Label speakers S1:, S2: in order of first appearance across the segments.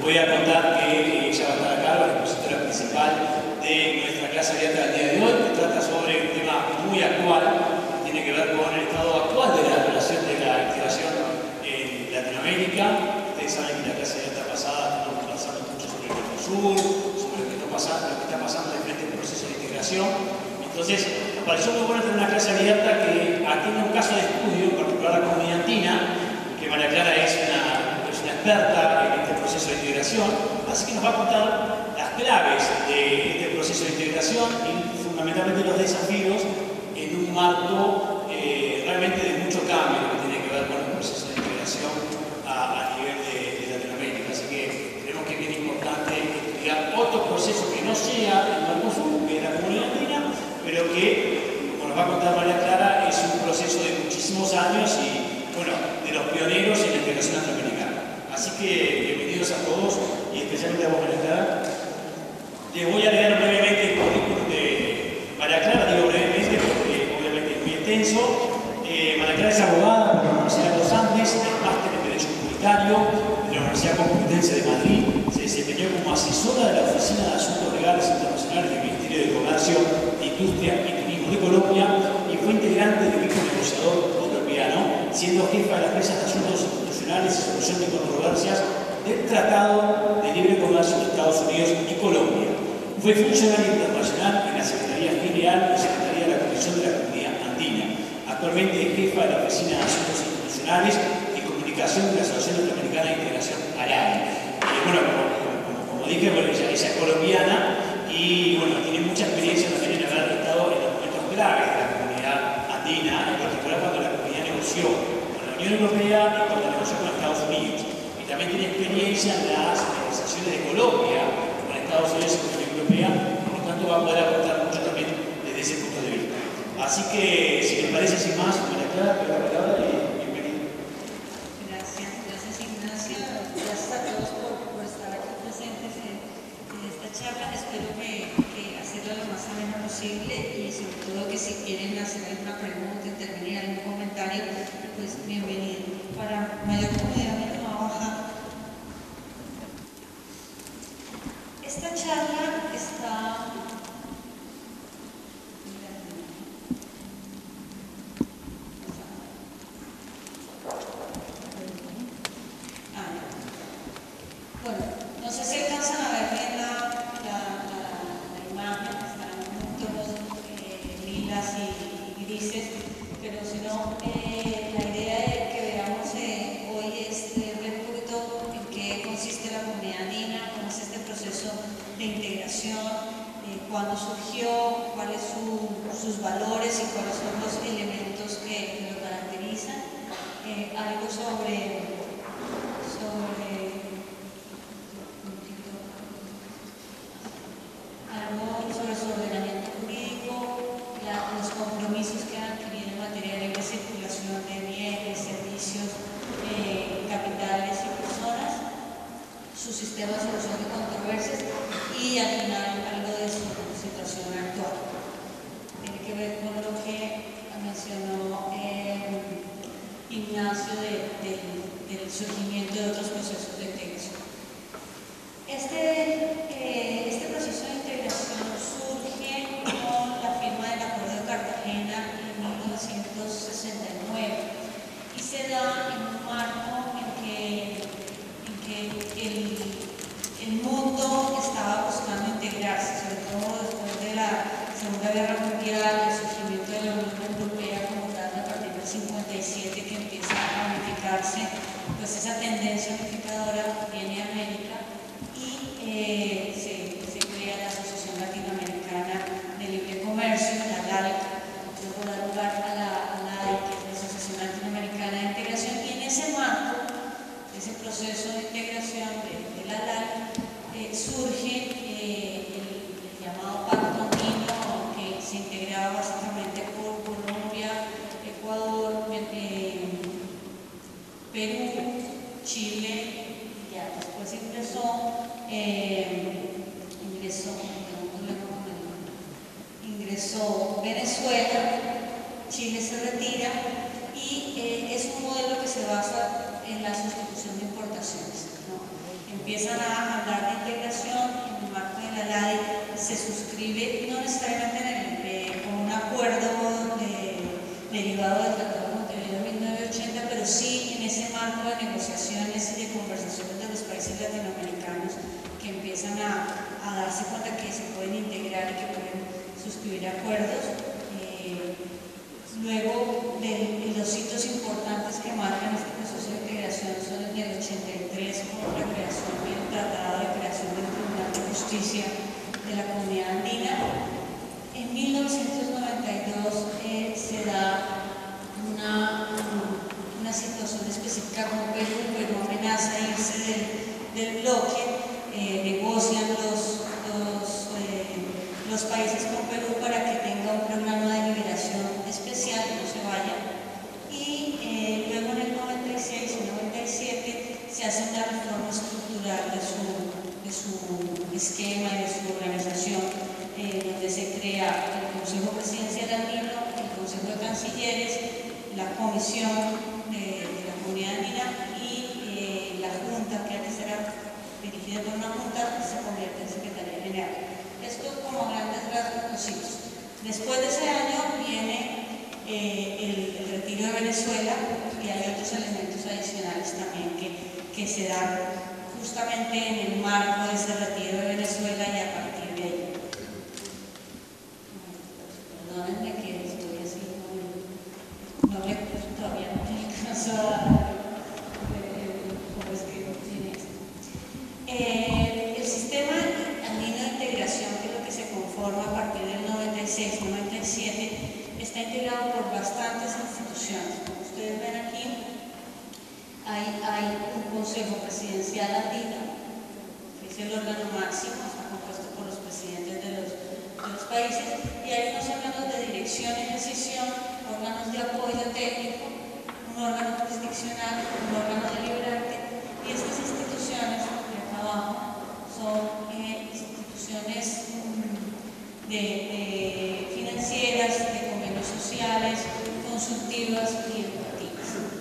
S1: voy a contar que ella va a estar acá, la expositora principal de nuestra clase abierta del día de hoy, que trata sobre un tema muy actual, que tiene que ver con el estado actual de la relación de la integración en Latinoamérica. Ustedes saben que en la clase abierta pasada estamos conversando mucho sobre el Mercosur, sobre lo que está pasando en diferentes procesos de integración. Entonces, me pareció muy bueno tener una clase abierta que atiende un caso de estudio, en particular la comunidad andina, que María Clara es una experta en este proceso de integración, así que nos va a contar las claves de este proceso de integración y fundamentalmente los desafíos en un marco realmente de mucho cambio que tiene que ver con el proceso de integración a nivel de Latinoamérica. Así que creemos que es bien importante estudiar otro proceso que no sea el Mercosur, que es la comunidad andina, pero que, como nos va a contar María Clara, es un proceso de muchísimos años y, bueno, de los pioneros en la integración latinoamericana. Así que bienvenidos a todos y especialmente a vos, María Clara. Les voy a leer brevemente el currículum de María Clara, digo brevemente porque obviamente es muy extenso. María Clara es abogada por la Universidad de los Andes, es máster en Derecho Comunitario de la Universidad Complutense de Madrid, se desempeñó como asesora de la Oficina de Asuntos Legales Internacionales del Ministerio de Comercio, Industria y Turismo de Colombia y fue integrante del equipo negociador colombiano, siendo jefa de las mesas de asuntos institucionales y solución de controversias del Tratado de Libre Comercio de Estados Unidos y Colombia. Fue funcionario internacional en la Secretaría General y Secretaría de la Comisión de la Comunidad Andina. Actualmente es jefa de la Oficina de Asuntos Institucionales y Comunicación de la Asociación Latinoamericana de Integración Árabe. Bueno, como dije, bueno, ella es colombiana y bueno, tiene mucha experiencia también en haber estado en los momentos claves de la comunidad andina, en particular cuando la comunidad negoció con la Unión Europea y cuando negoció con Estados Unidos. Y también tiene experiencia en las negociaciones de Colombia con Estados Unidos y con la Unión Europea, por lo tanto va a poder aportar mucho también desde ese punto de vista. Así que, si les parece, sin más, María Clara, te doy la palabra y bienvenido.
S2: Gracias Ignacio, gracias a todos por estar aquí presentes en esta charla. Espero que hacerlo lo más ameno posible y sobre todo que si quieren hacer alguna pregunta, intervenir algún comentario, pues bienvenido. Para mayor comodidad me va a bajar. Esta charla está... Bueno, no sé si alcanzan a ver bien la imagen, están en tonos lilas y grises, pero si no, la idea de que veamos hoy es ver un poquito en qué consiste la comunidad andina, cómo es este proceso de integración, cuándo surgió, cuáles sus valores y cuáles son los elementos que lo caracterizan, algo sobre su ordenamiento jurídico, los compromisos que han adquirido en materia de libre circulación de bienes, servicios, capitales y personas, su sistema de solución de controversias y al final algo de su situación actual. Tiene que ver con lo que mencionó Ignacio del surgimiento de otros procesos de integración. Este proceso de integración surge con la firma del Acuerdo de Cartagena en 1969 y se da en un marco en que el mundo estaba buscando integrarse, sobre todo después de la Segunda Guerra Mundial, el surgimiento de la Unión Europea como tal a partir del 57 que empieza a unificarse, pues esa tendencia unificadora viene a América y se crea la Asociación Latinoamericana de Libre Comercio, la LALC, luego da lugar a la AIC, que es la Asociación Latinoamericana de Integración, y en ese marco, ese proceso de integración de la LALC, surge el llamado Pacto Andino, que se integraba básicamente por Colombia, Ecuador, Perú, Chile, y ya después ingresó Venezuela, Chile se retira y es un modelo que se basa en la sustitución de importaciones, ¿no? empiezan a hablar de integración en el marco de la LADI, se suscribe no necesariamente con un acuerdo derivado del Tratado de Montevideo de 1980, pero sí en ese marco de negociaciones y de conversaciones de los países latinoamericanos que empiezan a darse cuenta que se pueden integrar y que pueden suscribir acuerdos. Luego, de los hitos importantes que marcan este proceso de integración son el del 83 con la creación del Tratado de Creación del Tribunal de Justicia de la Comunidad Andina. En 1992 se da una situación específica con Perú. Perú amenaza irse del bloque, negocian los países con Perú para que tenga un programa de liberación especial, no se vaya. Y luego en el 96 y 97 se hace una reforma estructural de su esquema y de su organización, donde se crea el Consejo Presidencial Andino, el Consejo de Cancilleres, la Comisión de la Comunidad Andina y la Junta, que antes era dirigida por una Junta, se convierte en Secretaría General. Esto como grandes rasgos los hitos. Después de ese año viene el retiro de Venezuela y hay otros elementos adicionales también que se dan justamente en el marco de ese retiro de Venezuela y a partir de ahí. Perdónenme que estoy así, todavía no me alcanzo a cómo escribo en esto. El sistema andino de integración, que es lo que se conforma a partir del 96-97, está integrado por bastantes instituciones. Como ustedes ven aquí, hay un Consejo Presidencial Andino, que es el órgano máximo, está compuesto por los presidentes de los países, y hay unos órganos de dirección y decisión, órganos de apoyo técnico, un órgano jurisdiccional, un órgano deliberante, y estas instituciones de acá abajo son instituciones financieras, de convenios sociales, consultivas y educativas.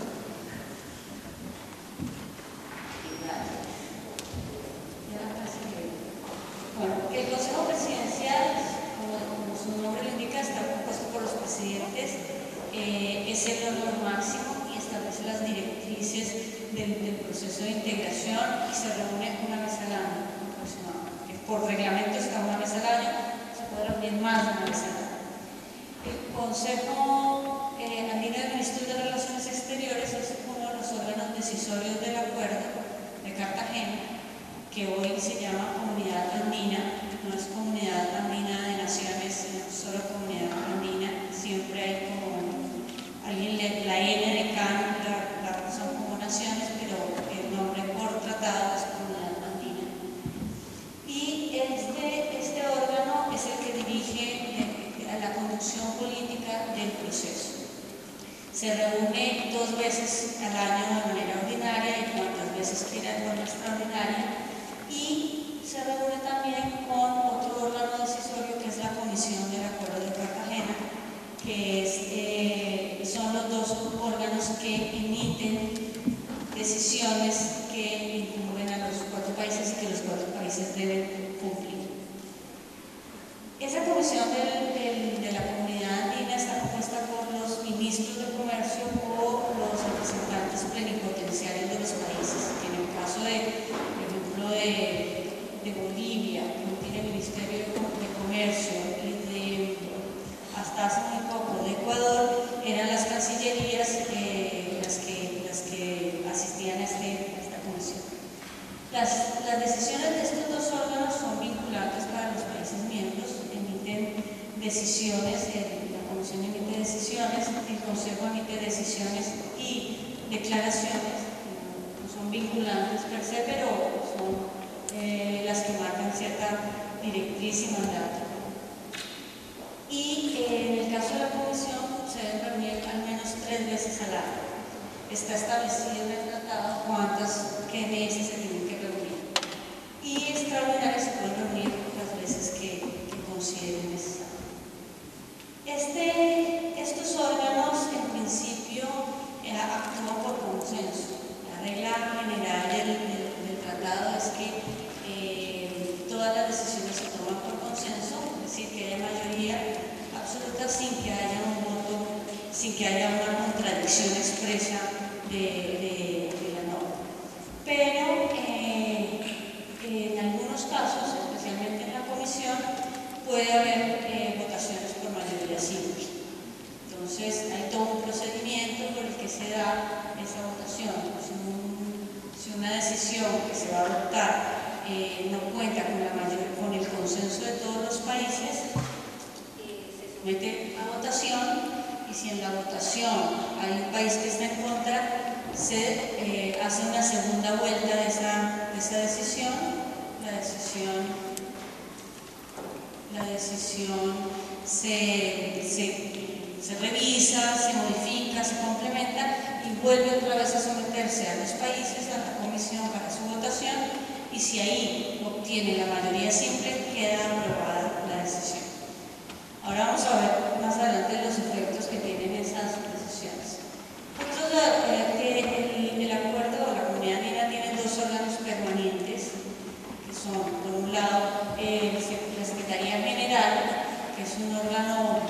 S2: Bueno, el Consejo Presidencial, como su nombre lo indica, está compuesto por los presidentes, es el órgano máximo y establece las directrices del proceso de integración y se reúne una vez al año aproximadamente. Por reglamento está una vez al año, se puede reunir más de una vez al año. El Consejo Andino de Ministros de Relaciones Exteriores es uno de los órganos decisorios del acuerdo de Cartagena, que hoy se llama Comunidad Andina, no es Comunidad Andina de Naciones, sino solo Comunidad Andina. Siempre hay como alguien, la N de CAN, la son como naciones, pero el nombre por tratado es Comunidad Andina. Y este órgano es el que dirige la conducción política del proceso. Se reúne 2 veces al año de manera ordinaria y cuantas veces quiera de forma extraordinaria. Y se reúne también con otro órgano decisorio que es la Comisión del Acuerdo de Cartagena, que son los 2 órganos que emiten decisiones que incumben a los 4 países y que los 4 países deben cumplir. Esa comisión de la Comunidad Andina está compuesta por los ministros de comercio o los representantes plenipotenciarios de los países, que en el caso por ejemplo, de Bolivia, no tiene Ministerio de Comercio, y hasta hace muy poco de Ecuador, eran las cancillerías las que asistían a esta comisión. Las decisiones de estos 2 órganos son vinculantes para los países miembros, emiten decisiones, la Comisión emite decisiones, el Consejo emite decisiones y declaraciones, no son vinculantes per se, pero son las que marcan cierta directriz y mandato. Y en el caso de la Comisión se deben reunir al menos 3 veces al año. Está establecido en el tratado qué meses se tienen que reunir. Y extraordinarias se pueden reunir las veces que consideren necesario. Estos órganos, en principio, actúan por consenso. La regla general del Tratado logrado es que todas las decisiones se toman por consenso, es decir, que haya mayoría absoluta sin que haya un voto, sin que haya una contradicción expresa de la norma. Pero en algunos casos, especialmente en la comisión, puede haber votaciones por mayoría simple. Entonces hay todo un procedimiento por el que se da esa votación. Si una decisión que se va a adoptar no cuenta con el consenso de todos los países, se somete a votación, y si en la votación hay un país que está en contra, se hace una segunda vuelta de esa decisión. La decisión se revisa, se modifica, se complementa y vuelve otra vez a someterse a los países, a la comisión para su votación, y si ahí obtiene la mayoría simple, queda aprobada la decisión. Ahora vamos a ver más adelante los efectos que tienen esas decisiones. El acuerdo de la comunidad andina tiene dos órganos permanentes, que son, por un lado, la Secretaría General, que es un órgano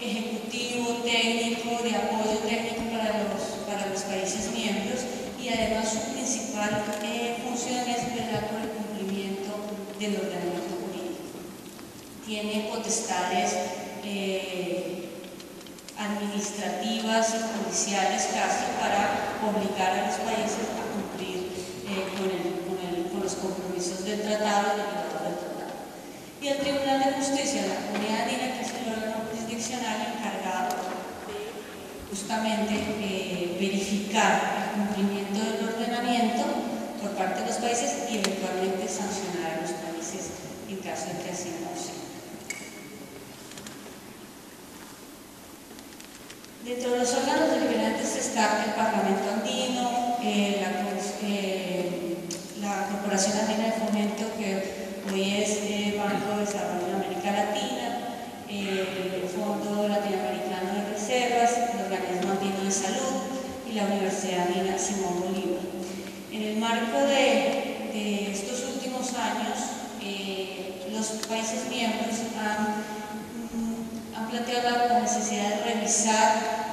S2: ejecutivo, técnico, de apoyo técnico para los países miembros, y además su principal función es velar por el cumplimiento del ordenamiento jurídico. Tiene potestades administrativas y judiciales casi para obligar a los países a cumplir con los compromisos del tratado y del tratado. Y el Tribunal de Justicia de la Comunidad Andina, que es el órgano jurisdiccional encargado de justamente verificar el cumplimiento del ordenamiento por parte de los países y eventualmente sancionar a los países en caso de que así no sea. Dentro de los órganos deliberantes está el Parlamento Andino, la Corporación Andina de Fomento, que hoy es Banco de Desarrollo de América Latina, el Fondo Latinoamericano de Reservas, el Organismo Andino de Salud y la Universidad Andina Simón Bolívar. En el marco de estos últimos años, los países miembros han planteado la necesidad de revisar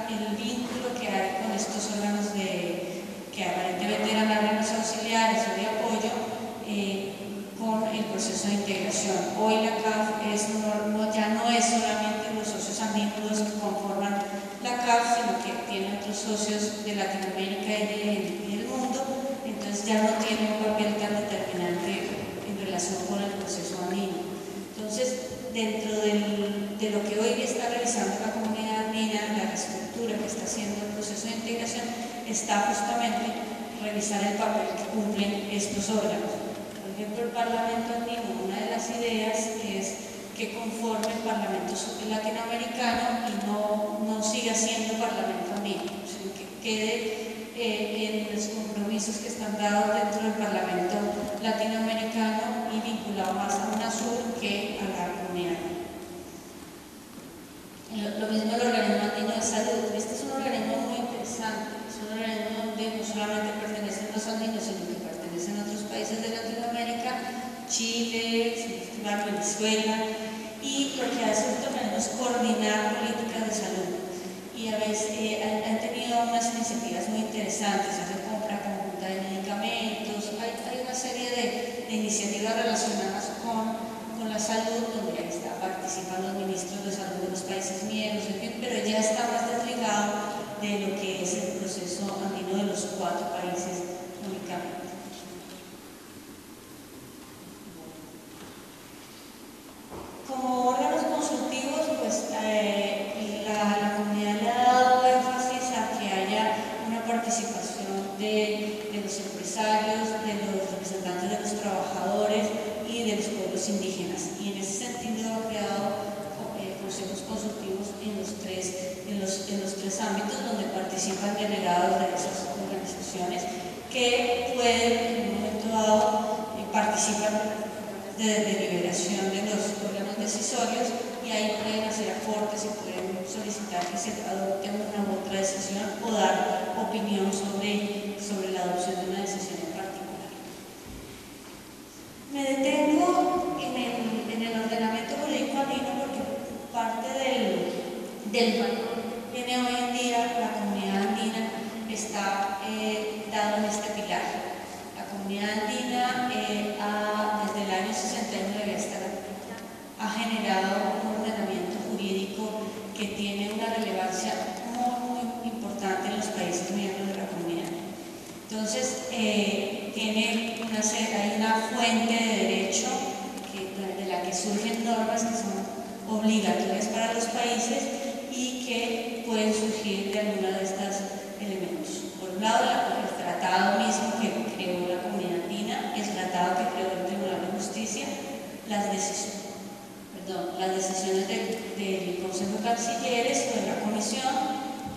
S2: el vínculo que hay con estos órganos que aparentemente eran órganos auxiliares o de apoyo con el proceso de integración. Hoy la CAF ya no es solamente los socios andinos los que conforman la CAF, sino que tiene otros socios de Latinoamérica y del mundo, entonces ya no tiene un papel tan determinante en relación con el proceso andino. Entonces, dentro de lo que hoy está realizando la comunidad andina, la reestructura que está haciendo el proceso de integración, está justamente revisar el papel que cumplen estos órganos. Por ejemplo, el Parlamento andino, una de las ideas es que conforme el Parlamento latinoamericano y no siga siendo Parlamento andino, sino que quede en los compromisos que están dados dentro del Parlamento latinoamericano y vinculado más a UNASUR que a la comunidad. Lo mismo el Organismo Andino de Salud. Este es un organismo muy interesante, es un organismo donde no solamente pertenecen los andinos, sino que pertenecen a otros países de Latinoamérica, Chile, Venezuela, y lo que hace este organismo es coordinar políticas de salud. Y a veces han tenido unas iniciativas muy interesantes, hacer compra conjunta de medicamentos, hay una serie de iniciativas relacionadas con la salud, donde ya participan los ministros de salud de los países miembros, pero ya está más desligado de lo que es el proceso andino de los 4 países únicamente. Como órganos consultivos, pues la comunidad le ha dado énfasis a que haya una participación de los empresarios, de los representantes de los trabajadores y de los pueblos indígenas. Y en ese sentido ha creado consejos consultivos en los tres ámbitos donde participan delegados de esas organizaciones que pueden en un momento dado participar de deliberación de los órganos decisorios, y ahí pueden hacer aportes y pueden solicitar que se adopte una u otra decisión o dar opinión sobre la adopción de una decisión en particular. del valor que tiene hoy en día la comunidad andina está dado en este pilar. La comunidad andina desde el año 69 ha generado un ordenamiento jurídico que tiene una relevancia muy importante en los países miembros de la comunidad. Entonces, hay una fuente de derecho de la que surgen normas que son obligatorias para los países y que pueden surgir de alguno de estos elementos. Por un lado, el tratado mismo que creó la comunidad andina, el tratado que creó el Tribunal de Justicia, las decisiones del Consejo de Cancilleres o de la Comisión,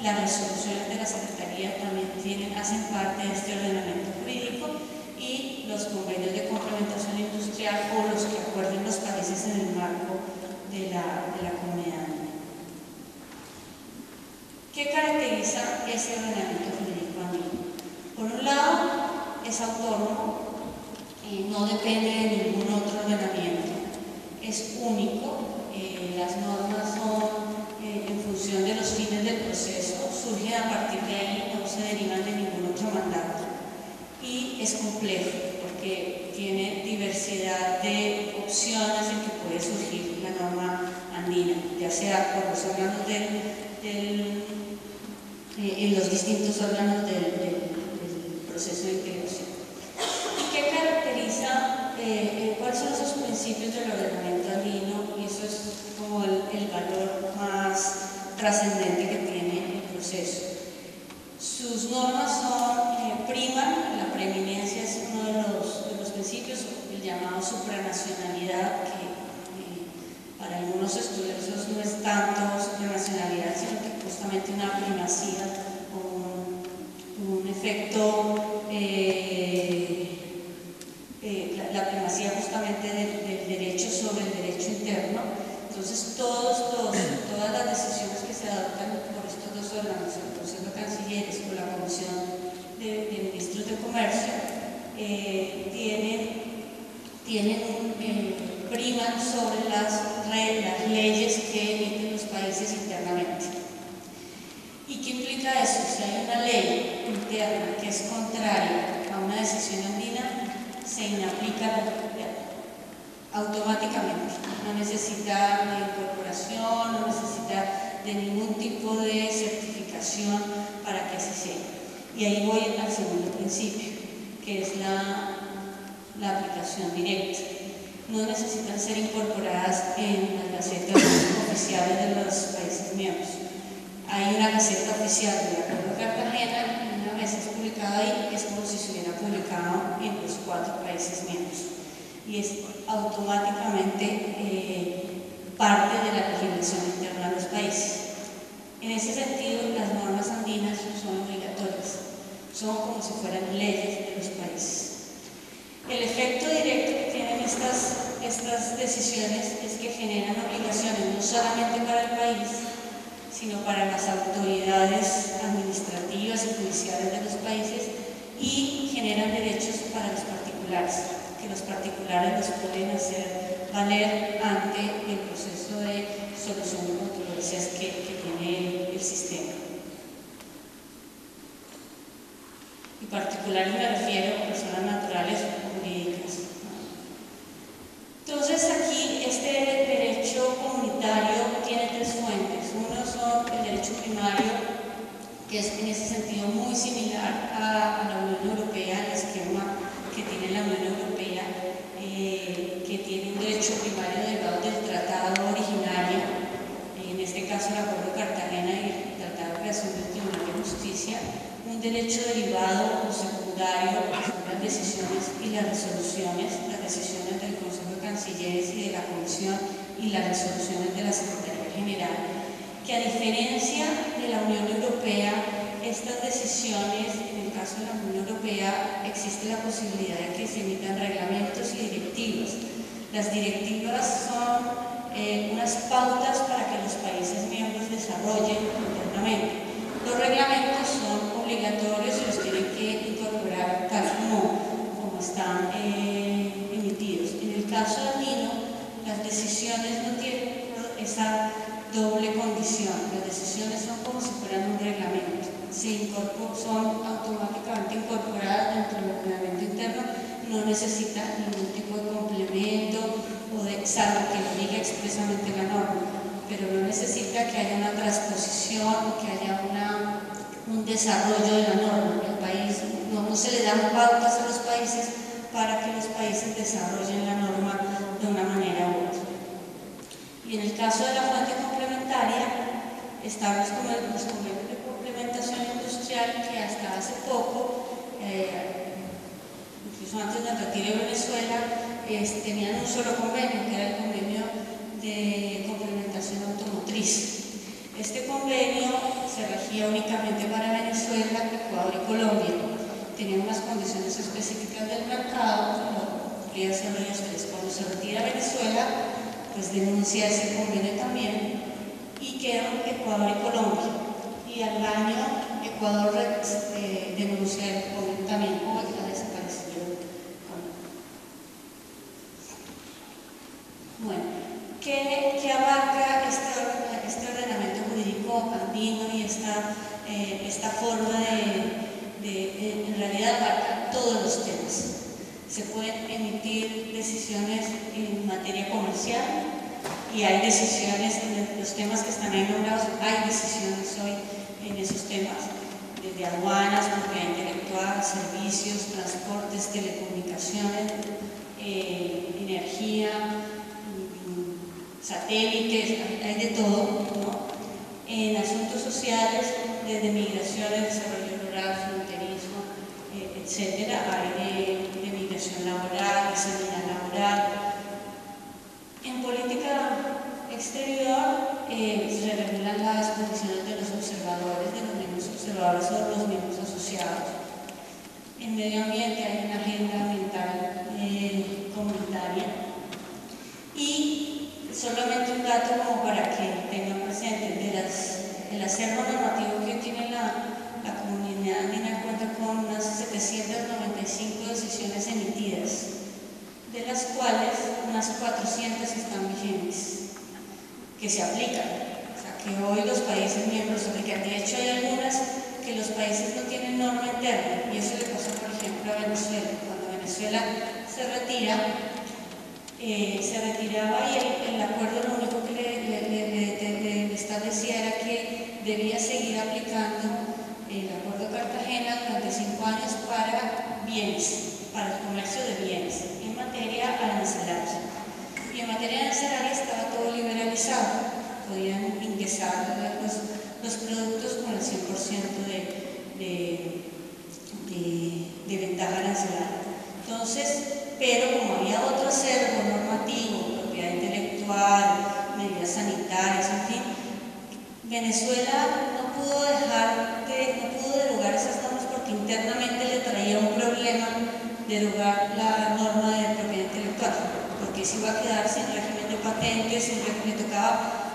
S2: las resoluciones de la Secretaría también hacen parte de este ordenamiento jurídico, y los convenios de complementación industrial o los que acuerden los países en el marco de la comunidad. ¿Qué caracteriza ese ordenamiento jurídico andino? Por un lado, es autónomo, no depende de ningún otro ordenamiento, es único, las normas son en función de los fines del proceso, surgen a partir de ahí, no se derivan de ningún otro mandato, y es complejo porque tiene diversidad de opciones en que puede surgir la norma andina, ya sea por los órganos en los distintos órganos del proceso de integración. ¿Y qué caracteriza, cuáles son esos principios del ordenamiento andino? Y eso es como el valor más trascendente que tiene el proceso. Sus normas priman, la preeminencia es uno de los principios, el llamado supranacionalidad, que para algunos estudiosos no es tanto supranacionalidad, sino que justamente una primacía o un efecto, la primacía justamente del derecho sobre el derecho interno. Entonces todas las decisiones que se adoptan por estos dos órganos, el Consejo de Cancilleres o la Comisión de Ministros de Comercio, priman sobre las leyes que emiten los países internamente. ¿Y qué implica eso? Si hay una ley interna que es contraria a una decisión andina, se inaplica automáticamente. No necesita de incorporación, no necesita de ningún tipo de certificación para que así sea. Y ahí voy al segundo principio, que es la aplicación directa. No necesitan ser incorporadas en las gacetas oficiales de los países miembros. Hay una gaceta oficial del Acuerdo de Cartagena, y una vez es publicada ahí, es como si se hubiera publicado en los 4 países miembros. Y es automáticamente parte de la legislación interna de los países. En ese sentido, las normas andinas son obligatorias, son como si fueran leyes de los países. El efecto directo que tienen estas decisiones es que generan obligaciones no solamente para el país, sino para las autoridades administrativas y judiciales de los países, y generan derechos para los particulares, que los particulares los pueden hacer valer ante el proceso de solución de controversias que tiene el sistema. Y particulares me refiero a personas naturales o jurídicas. Entonces aquí este derecho comunitario tiene 3 fuentes. Uno son el derecho primario, que es en ese sentido muy similar a la Unión Europea, el esquema que tiene la Unión Europea, que tiene un derecho primario derivado del tratado originario, en este caso el Acuerdo de Cartagena y el Tratado de Creación del Tribunal de Justicia, un derecho derivado o secundario a las decisiones y las resoluciones, las decisiones del Consejo de Cancilleres y de la Comisión y las resoluciones de la Secretaría General, que a diferencia de la Unión Europea, estas decisiones, en el caso de la Unión Europea, existe la posibilidad de que se emitan reglamentos y directivas. Las directivas son unas pautas para que los países miembros desarrollen internamente. Los reglamentos son obligatorios y los tienen que incorporar tal como están emitidos. En el caso andino, las decisiones no tienen esa doble condición. Las decisiones son como si fueran un reglamento, son automáticamente incorporadas dentro del ordenamiento interno, no necesita ningún tipo de complemento salvo que lo diga expresamente la norma, pero no necesita que haya una transposición o que haya un desarrollo de la norma. El país, no se le dan pautas a los países para que los países desarrollen la norma de una manera u otra. Y en el caso de la fuente complementaria, están los convenios de complementación industrial que hasta hace poco, incluso antes del retiro de Venezuela, tenían un solo convenio, que era el convenio de complementación automotriz. Este convenio se regía únicamente para Venezuela, Ecuador y Colombia. Tenía unas condiciones específicas del mercado, como podría ser los tres. Cuando se retira Venezuela, pues denuncia ese convenio también, y quedan Ecuador y Colombia. Y al año Ecuador denuncia el convenio también, o ha desaparecido. Bueno, ¿qué abarca este ordenamiento jurídico andino y esta forma en realidad abarca todos los temas? Se pueden emitir decisiones en materia comercial y hay decisiones en los temas que están ahí nombrados, hay decisiones hoy en esos temas, desde aduanas, propiedad intelectual, servicios, transportes, telecomunicaciones, energía, satélites, hay de todo, ¿no? En asuntos sociales, desde migraciones, desarrollo rural, fronterismo, etcétera, hay de migración laboral, de seguridad laboral. En política exterior se regulan las condiciones de los observadores, de los mismos observadores o los mismos asociados. En medio ambiente hay una agenda ambiental comunitaria. Y solamente un dato como para que tengan presente, el acervo normativo que tiene la comunidad andina cuenta con unas 795 decisiones emitidas, de las cuales unas 400 están vigentes, que se aplican. O sea, que hoy los países miembros aplican. De hecho, hay algunas que los países no tienen norma interna, y eso le pasa, por ejemplo, a Venezuela. Cuando Venezuela se retiraba y el acuerdo lo único que le establecía era que debía seguir aplicando el acuerdo de Cartagena durante 5 años para bienes, para el comercio de bienes, en materia arancelaria. Y en materia arancelaria estaba todo liberalizado, podían ingresar los productos con el 100% de ventaja arancelaria. Entonces, pero como había otro acervo normativo, propiedad intelectual, medidas sanitarias, en fin, Venezuela no pudo derogar esas normas porque internamente le traía un problema derogar la norma de propiedad intelectual, porque se iba a quedar sin régimen de patentes, le tocaba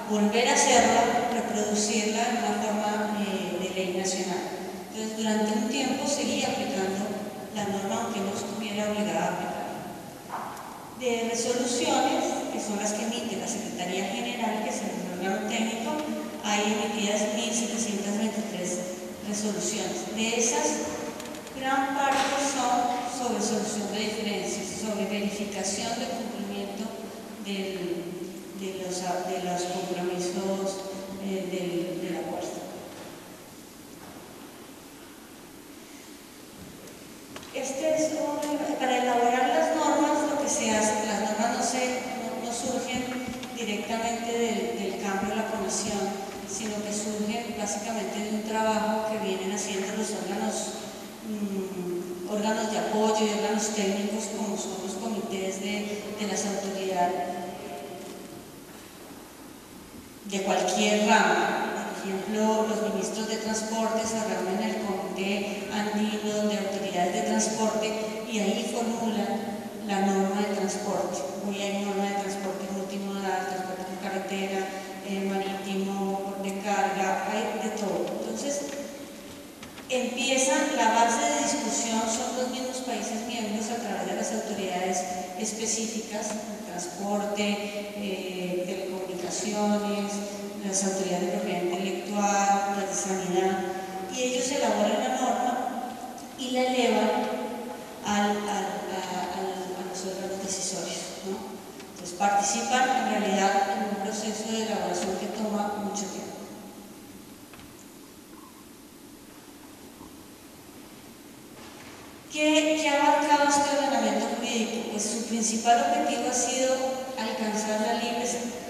S2: volver a hacerla, reproducirla en una forma de ley nacional. Entonces, durante un tiempo seguía aplicando la norma, aunque no estuviera obligada a aplicar. De resoluciones, que son las que emite la Secretaría General, que es el órgano técnico, hay emitidas 1.723 resoluciones. De esas, gran parte son sobre solución de diferencias, sobre verificación de cumplimiento de los compromisos del acuerdo. Para elaborar las normas, lo que se hace, las normas no surgen directamente del campo de la comisión, sino que surgen básicamente de un trabajo que vienen haciendo los órganos de apoyo y órganos técnicos, como son los comités de las autoridades de cualquier rama. Por ejemplo, los ministros de transporte se reúnen en el comité andino de autoridades de transporte y ahí formulan la norma de transporte. Hoy hay norma de transporte multimodal, transporte por carretera, marítimo, de carga, hay de todo. Entonces, la base de discusión son los mismos países miembros a través de las autoridades específicas, el transporte, telecomunicaciones, las autoridades de propiedad intelectual, las de sanidad, y ellos elaboran la norma y la elevan a los órganos decisorios, ¿no? Entonces participan en realidad en un proceso de elaboración que toma mucho tiempo. ¿Qué ha abarcado este ordenamiento jurídico? Pues su principal objetivo ha sido alcanzar la libre circulación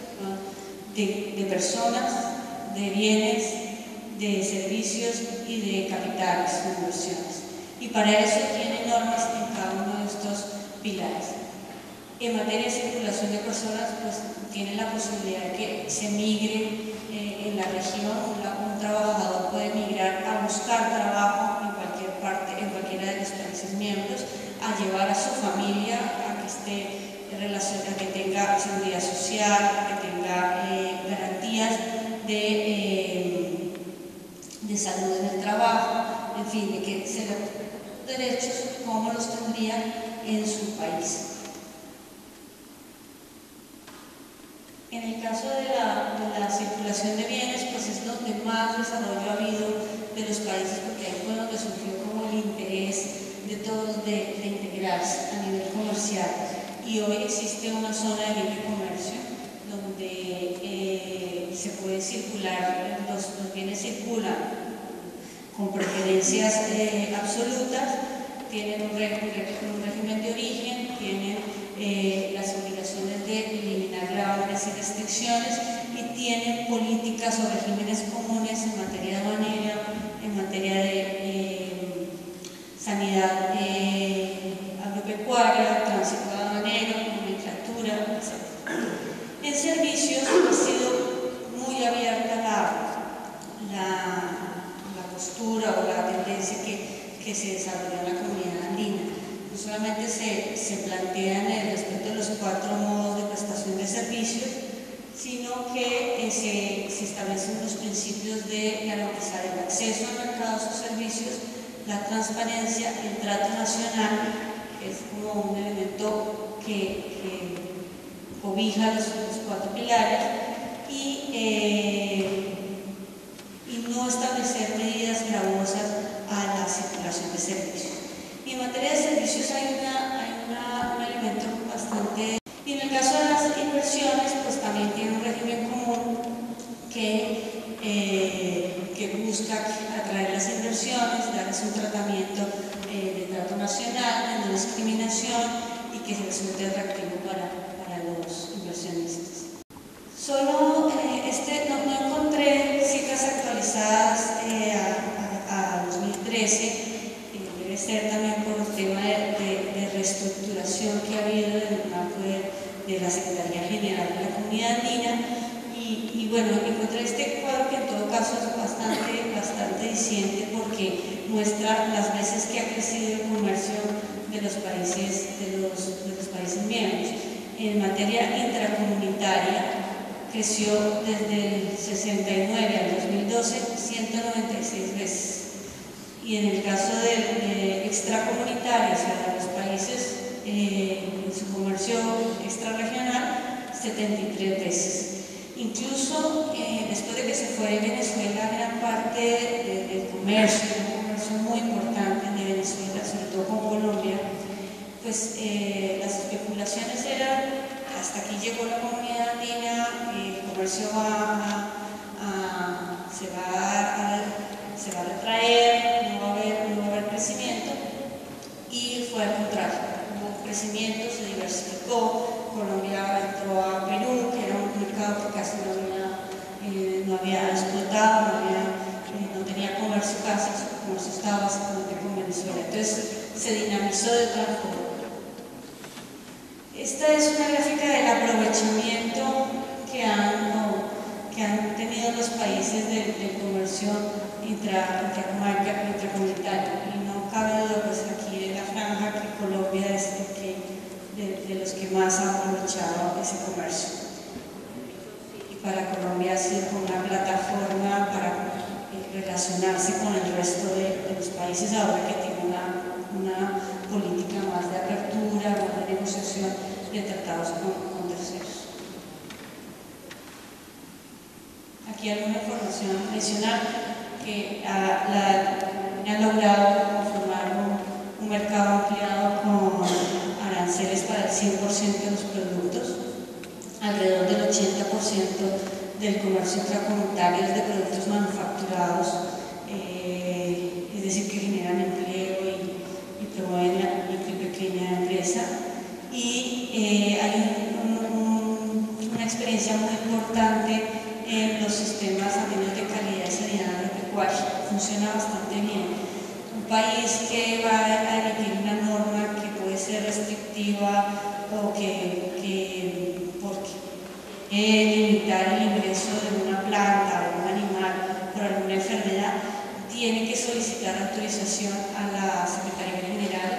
S2: de personas, de bienes, de servicios y de capitales, de inversiones. Y para eso tiene normas en cada uno de estos pilares. En materia de circulación de personas, pues tiene la posibilidad de que se migre en la región. Un trabajador puede migrar a buscar trabajo en cualquier parte, en cualquiera de los países miembros, a llevar a su familia a que esté en relación, a que tenga seguridad social, a que tenga garantías de salud en el trabajo, en fin, de que se le derechos como los tendría en su país. En el caso de la circulación de bienes, pues es donde más desarrollo ha habido de los países, porque ahí fue donde surgió como el interés de todos de integrarse a nivel comercial. Y hoy existe una zona de libre comercio donde se puede circular, los bienes circulan con preferencias absolutas, tienen un régimen de origen, tienen las obligaciones de eliminar gravámenes y restricciones y tienen políticas o regímenes comunes en materia aduanera, en materia de sanidad agropecuaria, tránsito aduanero, nomenclatura, etc. En servicios ha sido muy abierta la postura o la tendencia que se desarrolló en la comunidad andina. No solamente se plantean respecto a los 4 modos de prestación de servicios, sino que se establecen los principios de garantizar el acceso al mercado de sus servicios, la transparencia, el trato nacional, que es como un elemento que cobija los 4 pilares, y no establecer medidas gravosas a la circulación de servicios. Y en materia de servicios hay un elemento bastante... Y en el caso de las inversiones, pues también tiene un régimen común que busca atraer las inversiones, darles un tratamiento de trato nacional, de no discriminación y que resulte atractivo para los inversionistas. Solo no encontré cifras actualizadas a 2013, debe ser también por el tema de reestructuración que ha habido en el marco de la Secretaría General de la Comunidad Andina, y bueno, encontré este cuadro que en todo caso es bastante diciente porque muestra las veces que ha crecido el comercio de los países miembros. En materia intracomunitaria creció desde el 69 al 2012 196 veces. Y en el caso de extracomunitarios, o sea, de los países en su comercio extrarregional, 73 veces. Incluso después de que se fue de Venezuela, gran parte del comercio, un comercio muy importante de Venezuela, sobre todo con Colombia, pues las especulaciones eran: hasta aquí llegó la comunidad andina, el comercio se va a retraer, no va a haber crecimiento, y fue al contrario, hubo crecimiento, se diversificó. Colombia entró a Perú, que era un mercado que casi no había explotado, no tenía comercio casi, su comercio estaba básicamente con Venezuela, entonces se dinamizó de otra forma. Esta es una gráfica del aprovechamiento que han tenido los países del comercio intracomunitario, y no cabe duda, pues aquí en la franja, que Colombia es de los que más ha aprovechado ese comercio. Y para Colombia ha sido como una plataforma para relacionarse con el resto de los países, ahora que tiene una política más de apertura, más de negociación de tratados con terceros. aquí alguna información mencionar que han logrado conformar un mercado ampliado con aranceles para el 100% de los productos, alrededor del 80% del comercio intracomunitario es de productos manufacturados, es decir, que generan empleo y promueven la micro y pequeña empresa. Y hay una experiencia muy importante en los sistemas ambientales de calidad y sanidad agropecuaria. Funciona bastante bien. Un país que va a emitir una norma que puede ser restrictiva o que limitar el ingreso de una planta o un animal por alguna enfermedad, tiene que solicitar autorización a la Secretaría General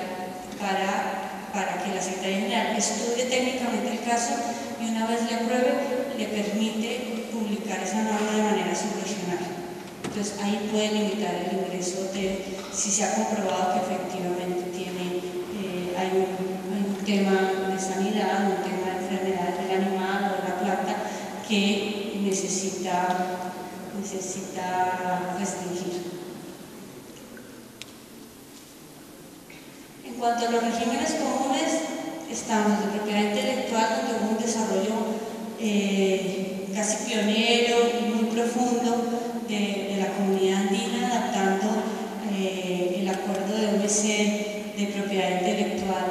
S2: para que la Secretaría General estudie técnicamente el caso y una vez le apruebe, le permite publicar esa norma de manera subregional. Entonces ahí puede limitar el ingreso si se ha comprobado que efectivamente hay un tema de sanidad, un tema de enfermedad del animal o de la planta que necesita restringir. En cuanto a los regímenes comunes, estamos de propiedad intelectual, donde hubo un desarrollo casi pionero y muy profundo de la comunidad andina, adaptando el acuerdo de OMC de propiedad intelectual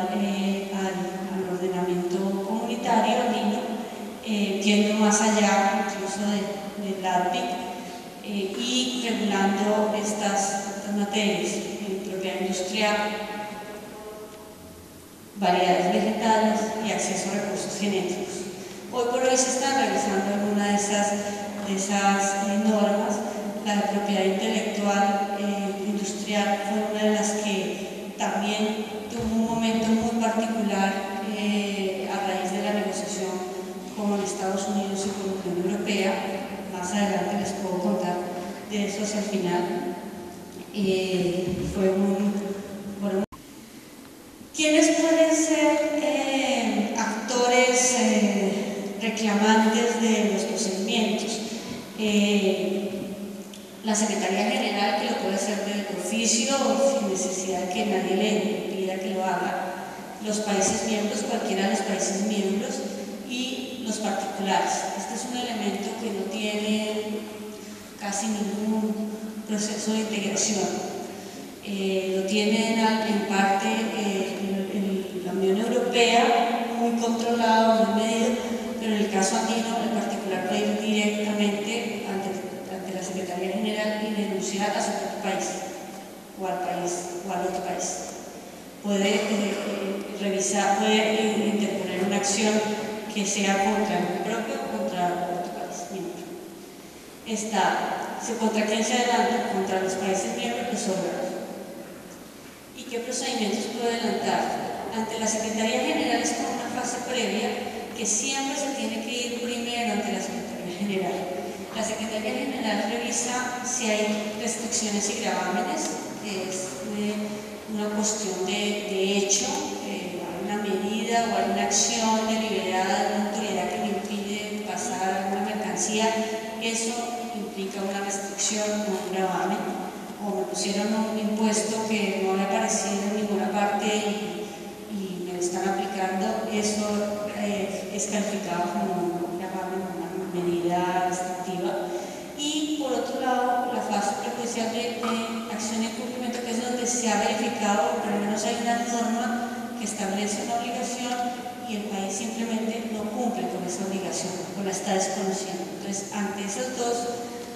S2: al ordenamiento comunitario andino, yendo más allá incluso del ARPIC y regulando estas materias en propiedad industrial, variedades vegetales y acceso a recursos genéticos. Hoy por hoy se están revisando algunas de esas normas. La de propiedad intelectual industrial fue una de las que también tuvo un momento muy particular a raíz de la negociación con Estados Unidos y con la Unión Europea. Más adelante les puedo contar de eso hacia el final. ¿Quiénes pueden ser actores reclamantes de los procedimientos? La Secretaría General, que lo puede hacer de oficio o sin necesidad de que nadie le pida que lo haga, los países miembros, cualquiera de los países miembros, y los particulares. Este es un elemento que no tiene casi ningún proceso de integración. Lo tienen en parte la Unión Europea, muy controlado, muy medido, pero en el caso andino en particular puede ir directamente ante la Secretaría General y denunciar a su propio país o al otro país. Puede puede interponer una acción que sea contra el propio o contra otro país miembro. ¿Contra quién se adelanta? Contra los países miembros, los órganos. ¿Y qué procedimientos puede adelantar? Ante la Secretaría General es como una fase previa que siempre se tiene que ir primero ante la Secretaría General. La Secretaría General revisa si hay restricciones y gravámenes, que es una cuestión de hecho, hay una medida o hay una acción deliberada de una autoridad que me impide pasar alguna mercancía. Eso implica una restricción o un gravamen, o me pusieron un impuesto que no había aparecido en ninguna parte y me lo están aplicando. Eso es calificado como un gravamen, una medida restrictiva. Y por otro lado, la fase prejudicial de acción y cumplimiento, que es donde se ha verificado, por lo menos hay una norma que establece una obligación y el país simplemente no cumple con esa obligación o la está desconociendo. Entonces, ante esas dos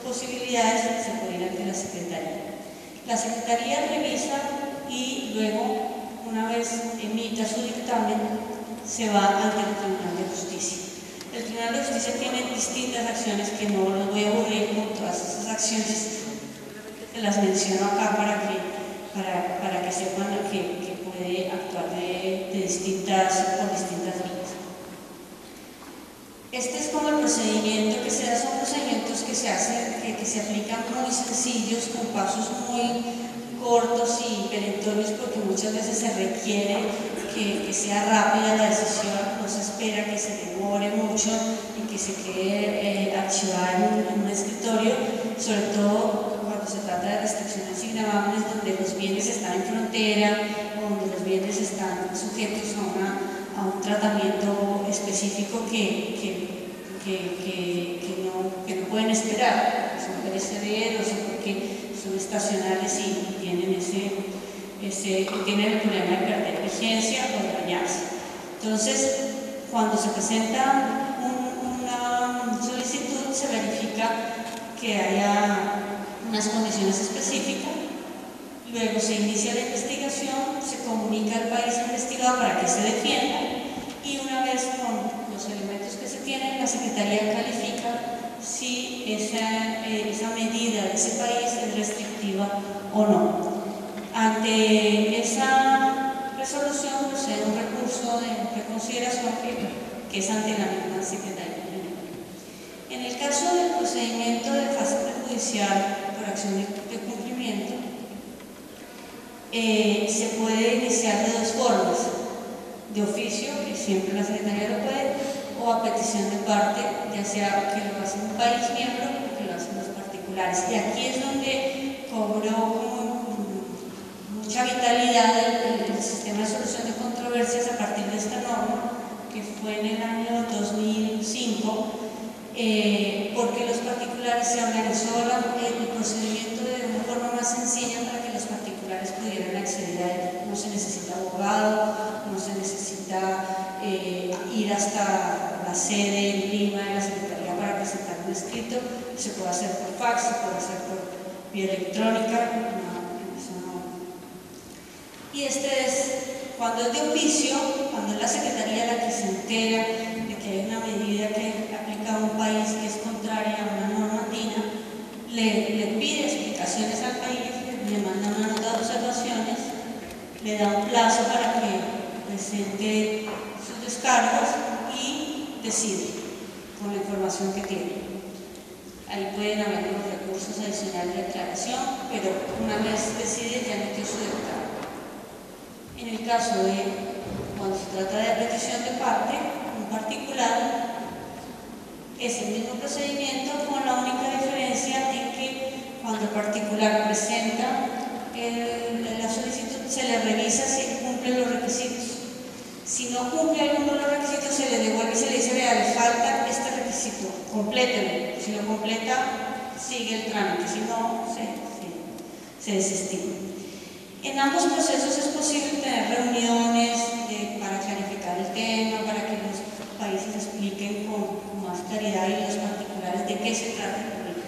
S2: posibilidades se puede ir ante la Secretaría. La Secretaría revisa y luego, una vez emita su dictamen, se va ante el Tribunal de Justicia. El Tribunal de Justicia tiene distintas acciones que no los voy a aburrir con todas esas acciones, que las menciono acá para que sepan que puede actuar por distintas vías. Este es como el procedimiento que se da, son procedimientos que se hacen, que se aplican muy sencillos, con pasos muy cortos y perentorios, porque muchas veces se requiere que sea rápida la decisión, no se espera que se demore mucho y que se quede archivada en un escritorio, sobre todo cuando se trata de restricciones y gravámenes donde los bienes están en frontera o donde los bienes están sujetos a un tratamiento específico que no pueden esperar, son perecederos o porque son estacionales y tienen el problema de perder vigencia o de dañarse. Entonces, cuando se presenta una solicitud, se verifica que haya unas condiciones específicas, luego se inicia la investigación, se comunica al país investigado para que se defienda y una vez con los elementos que se tienen, la Secretaría califica si esa medida de ese país es restrictiva o no. Ante esa resolución procede un recurso de reconsideración que es ante la misma Secretaría. En el caso del procedimiento de fase prejudicial por acción de cumplimiento, se puede iniciar de dos formas: de oficio, que siempre la Secretaría lo puede, o a petición de parte, ya sea que lo hace un país miembro o que lo hacen los particulares. Y aquí es donde cobró mucha vitalidad el sistema de solución de controversias a partir de esta norma, que fue en el año 2005, porque los particulares se organizó el procedimiento de una forma más sencilla para que los particulares pudieran acceder a él. No se necesita abogado, no se necesita ir hasta la sede en Lima de la Secretaría para presentar un escrito, se puede hacer por fax, se puede hacer por vía electrónica. Y cuando es de oficio, cuando es la Secretaría la que se entera de que hay una medida que aplica a un país que es contraria a una norma andina, le pide explicaciones al país, le manda una nota de observaciones, le da un plazo para que presente sus descargos y decide con la información que tiene. Ahí pueden haber unos recursos adicionales de aclaración, pero una vez decide ya emitió su dictamen. En el caso de cuando se trata de petición de parte, un particular, es el mismo procedimiento con la única diferencia en que cuando el particular presenta la solicitud se le revisa si cumple los requisitos. Si no cumple alguno de los requisitos se le devuelve y se le dice: vea, le falta este requisito, complételo. Si lo completa, sigue el trámite, si no, se desestima. En ambos procesos es posible tener reuniones para clarificar el tema, para que los países expliquen con más claridad y los particulares de qué se trata el problema.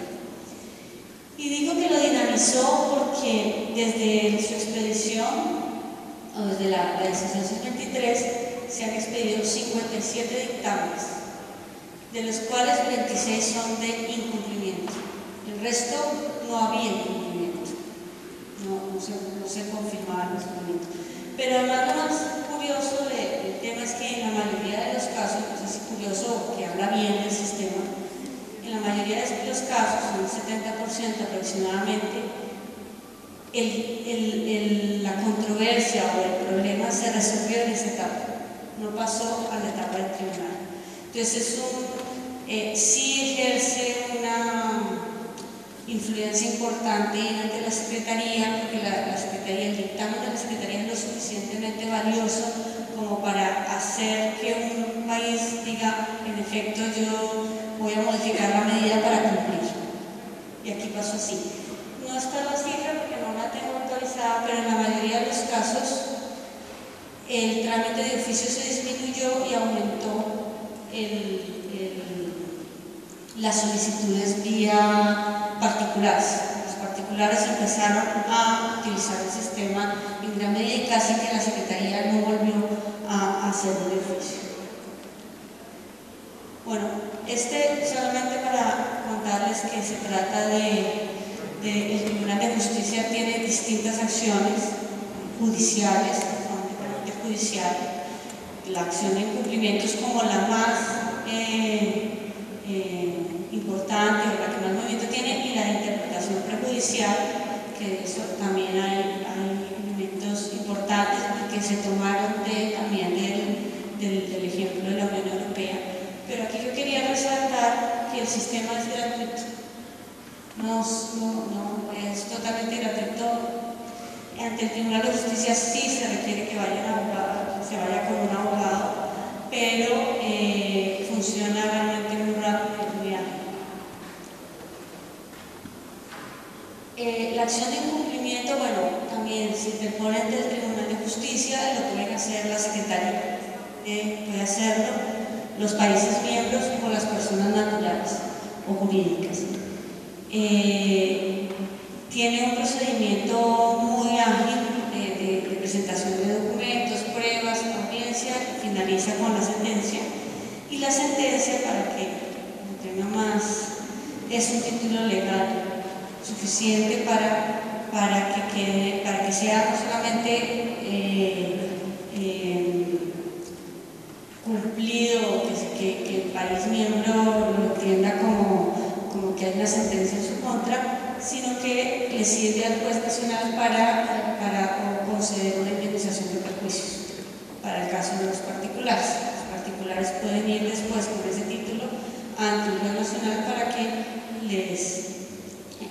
S2: Y digo que lo dinamizó porque desde su expedición, o desde la decisión 53, se han expedido 57 dictámenes, de los cuales 26 son de incumplimiento. El resto no había incumplimiento. No se confirmaba en ese momento. Pero además lo más curioso del tema es que en la mayoría de los casos, no sé si curioso que habla bien del sistema, en la mayoría de los casos, un 70% aproximadamente, la controversia o el problema se resolvió en esa etapa, no pasó a la etapa del tribunal. Entonces sí ejerce una influencia importante ante la Secretaría, porque la Secretaría, el dictamen de la Secretaría es lo suficientemente valioso como para hacer que un país diga: en efecto, yo voy a modificar la medida para cumplir. Y aquí pasó así. No está la cifra porque no la tengo actualizada, pero en la mayoría de los casos el trámite de oficio se disminuyó y aumentó las solicitudes vía particulares. Los particulares empezaron a utilizar el sistema en gran medida y casi que la Secretaría no volvió a hacerlo de oficio. Bueno, solamente para contarles que se trata el Tribunal de Justicia tiene distintas acciones judiciales, de judicial. La acción de incumplimiento es como la más importante o la que más movimiento tiene, y la de interpretación prejudicial, que de eso también hay elementos importantes que se tomaron también del ejemplo de la Unión Europea, Pero aquí yo quería resaltar que el sistema es gratuito, no es totalmente gratuito. Ante el Tribunal de Justicia sí se requiere que se vaya con un abogado, pero funciona realmente muy rápido y muy ágil. La acción de incumplimiento, bueno, también se interpone ante el Tribunal de Justicia, lo pueden hacer la Secretaría, puede hacerlo los países miembros o las personas naturales o jurídicas. Tiene un procedimiento muy ágil de presentación de documentos, pruebas, audiencia, finaliza con la sentencia. Y la sentencia, para que no tenga más, es un título legal suficiente para que sea no solamente cumplido, que el país miembro lo entienda como que hay una sentencia en su contra, sino que le sirve al juez nacional para conceder una indemnización de perjuicios para el caso de los particulares. Los particulares pueden ir después con ese título ante el juez nacional para que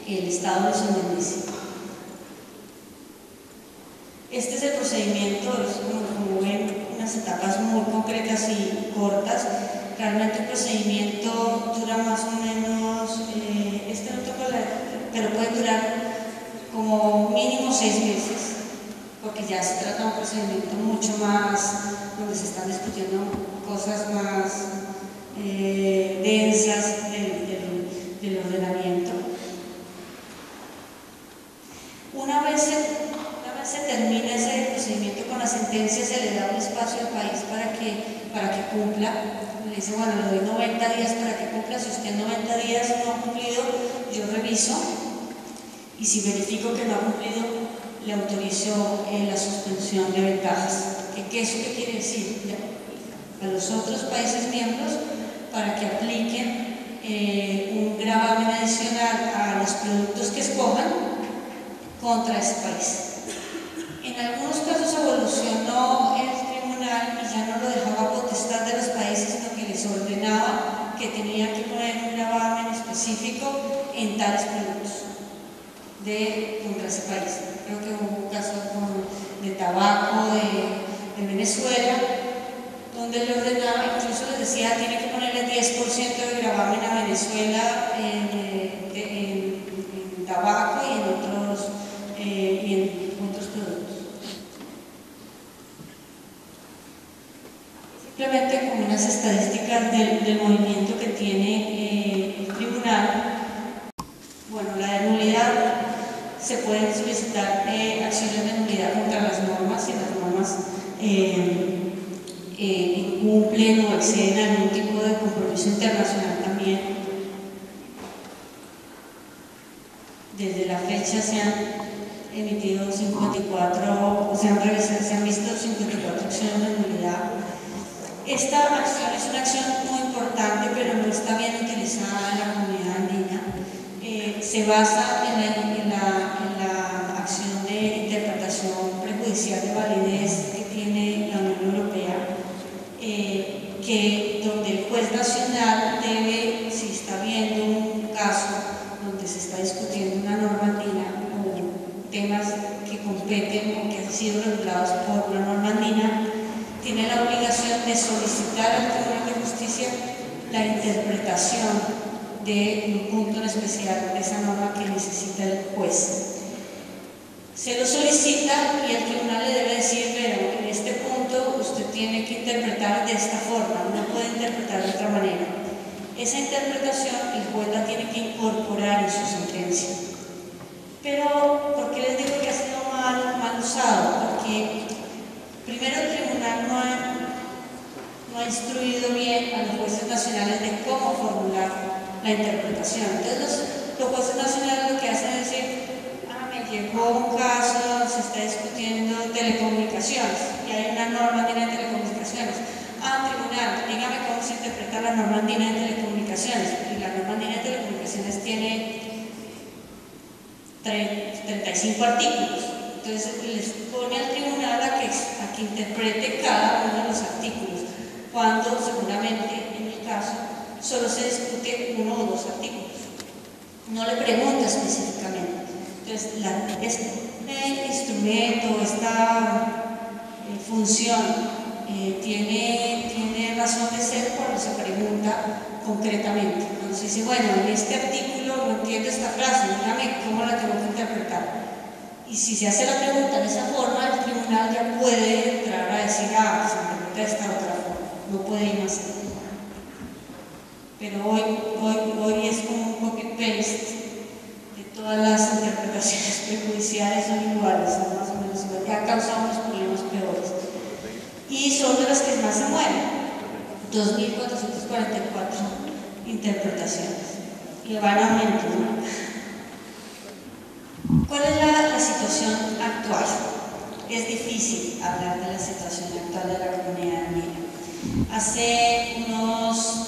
S2: el Estado les indemnice. Este es el procedimiento, es como ven, unas etapas muy concretas y cortas. Realmente el procedimiento dura más o menos, no toco pero puede durar como mínimo 6 meses, porque ya se trata de un procedimiento mucho más, donde se están discutiendo cosas más densas del ordenamiento. Una vez se termina ese procedimiento con la sentencia, se le da un espacio al país para que cumpla. Le dice, bueno, le doy 90 días para que cumpla. Si usted en 90 días no ha cumplido, yo reviso, y si verifico que no ha cumplido, le autorizo la suspensión de ventajas. ¿Eso qué quiere decir? A los otros países miembros, para que apliquen un gravamen adicional a los productos que escojan contra ese país. En algunos casos evolucionó el tribunal y ya no lo dejaba potestad de los países, sino que les ordenaba que tenían que poner un gravamen específico en tales productos contra ese país. Creo que hubo un caso de tabaco de Venezuela, donde le ordenaba, incluso les decía, tiene que ponerle 10% de gravamen a Venezuela en tabaco y en otros productos. Simplemente como unas estadísticas del movimiento que tiene el tribunal. Bueno, la de nulidad, se pueden solicitar acciones de nulidad contra las normas, si las normas incumplen o exceden algún tipo de compromiso internacional también. Desde la fecha se han emitido 54, se han visto 54 acciones de nulidad. Esta acción es una acción muy importante, pero no está bien utilizada en la comunidad andina. Se basa en la acción de interpretación prejudicial de validez que tiene la Unión Europea, donde el juez nacional debe, si está viendo un caso donde se está discutiendo una norma andina o temas que competen o que han sido regulados por una norma andina, tiene la obligación de solicitar al Tribunal de Justicia la interpretación de un punto en especial de esa norma que necesita el juez. Se lo solicita y el tribunal le debe decir, pero en este punto usted tiene que interpretar de esta forma, no puede interpretar de otra manera. Esa interpretación el juez la tiene que incorporar en su sentencia. Pero, ¿por qué les digo que ha sido mal usado? Porque primero el tribunal no ha instruido bien a los jueces nacionales de cómo formular la interpretación. Entonces los jueces nacionales lo que hacen es decir, me llegó un caso, se está discutiendo telecomunicaciones y hay una norma andina de telecomunicaciones. Tribunal, dígame cómo se interpreta la norma andina de telecomunicaciones. Y la norma andina de telecomunicaciones tiene 35 artículos. Entonces les pone al tribunal a que interprete cada uno de los artículos, cuando seguramente en el caso, solo se discute uno o dos artículos. No le pregunta específicamente. Entonces, este instrumento, esta función tiene razón de ser cuando se pregunta concretamente. Cuando se dice, bueno, en este artículo no entiendo esta frase, dígame cómo la tengo que interpretar. Y si se hace la pregunta de esa forma, el tribunal ya puede entrar a decir, ah, se interpreta de esta otra forma, no puede ir más allá. Pero hoy es como un copy-paste de todas las interpretaciones prejudiciales, son iguales, son más o menos iguales, ya ha causado unos problemas peores. Y son de las que más se mueven, 2.444 interpretaciones, y van a aumento, ¿no? ¿Cuál es la situación actual? Es difícil hablar de la situación actual de la comunidad andina. Hace unos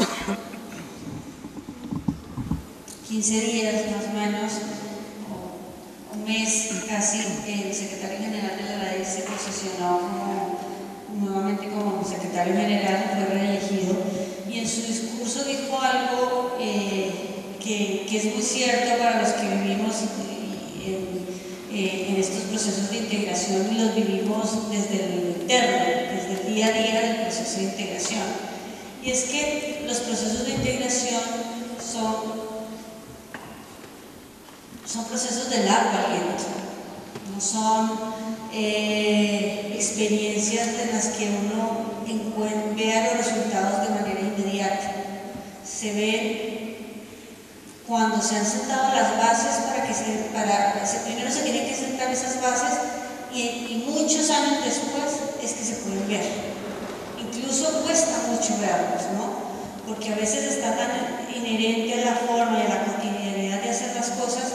S2: 15 días más o menos, o un mes casi, el secretario general de la ley se posesionó nuevamente como secretario general, fue reelegido, y en su discurso dijo algo que es muy cierto para los que vivimos en estos procesos de integración y los vivimos desde el interno, desde el día a día del proceso de integración. Y es que los procesos de integración son procesos de largo aliento, no son experiencias en las que uno vea los resultados de manera inmediata. Se ve cuando se han sentado las bases primero se tienen que sentar esas bases y muchos años después es que se pueden ver. Incluso cuesta mucho verlos, ¿no? Porque a veces está tan inherente a la forma y a la cotidianidad de hacer las cosas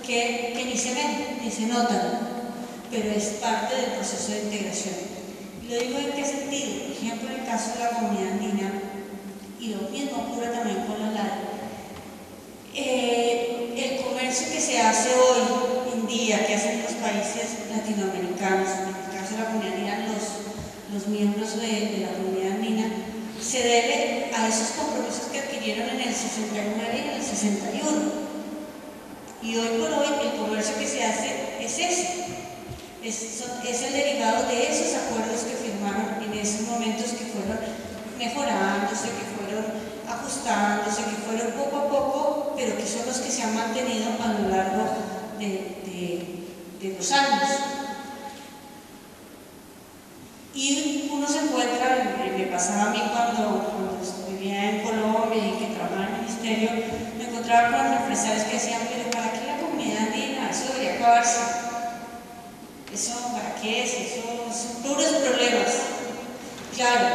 S2: que ni se ven, ni se notan, pero es parte del proceso de integración. Y lo digo en qué sentido. Por ejemplo, en el caso de la comunidad andina, y lo mismo ocurre también con la LAD, el comercio que se hace hoy en día, que hacen los países latinoamericanos, en el caso de la comunidad andina, los miembros de la comunidad andina, se debe a esos compromisos que adquirieron en el 69 y en el 61. Y hoy por hoy el comercio que se hace es ese, es el derivado de esos acuerdos que firmaron en esos momentos, que fueron mejorándose, que fueron ajustándose, que fueron poco a poco, pero que son los que se han mantenido a lo largo de los años. Y uno se encuentra, me pasaba a mí cuando vivía en Colombia y que trabajaba en el ministerio, me encontraba con empresarios que decían, pero ¿para qué la comunidad andina? Eso debería acabarse. ¿Eso para qué es? Eso son puros problemas. Claro,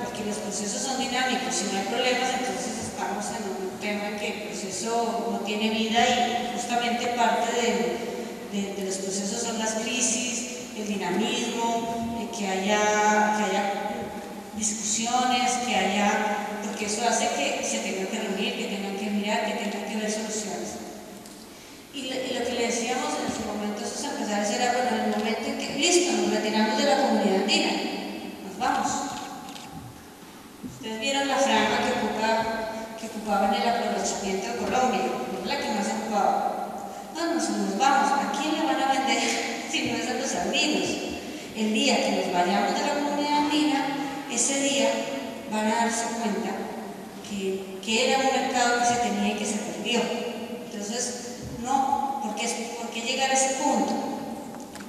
S2: porque los procesos son dinámicos, si no hay problemas, entonces estamos en un tema en que el proceso no tiene vida y justamente parte de los procesos son las crisis, el dinamismo, que haya discusiones, porque eso hace que se tengan que reunir, que tengan que mirar, que tengan que ver soluciones. Y lo que le decíamos en su momento a esos empresarios era, bueno, en el momento en que, listo, nos retiramos de la comunidad andina, nos vamos. Ustedes vieron la franja que ocupaba en el aprovechamiento de Colombia, no es la que más ocupaba. No, nos vamos, ¿a quién le van a vender si no es a los andinos? El día que nos vayamos de la comunidad andina, ese día van a darse cuenta que era un mercado que se tenía y que se perdió. Entonces, no, ¿por qué llegar a ese punto?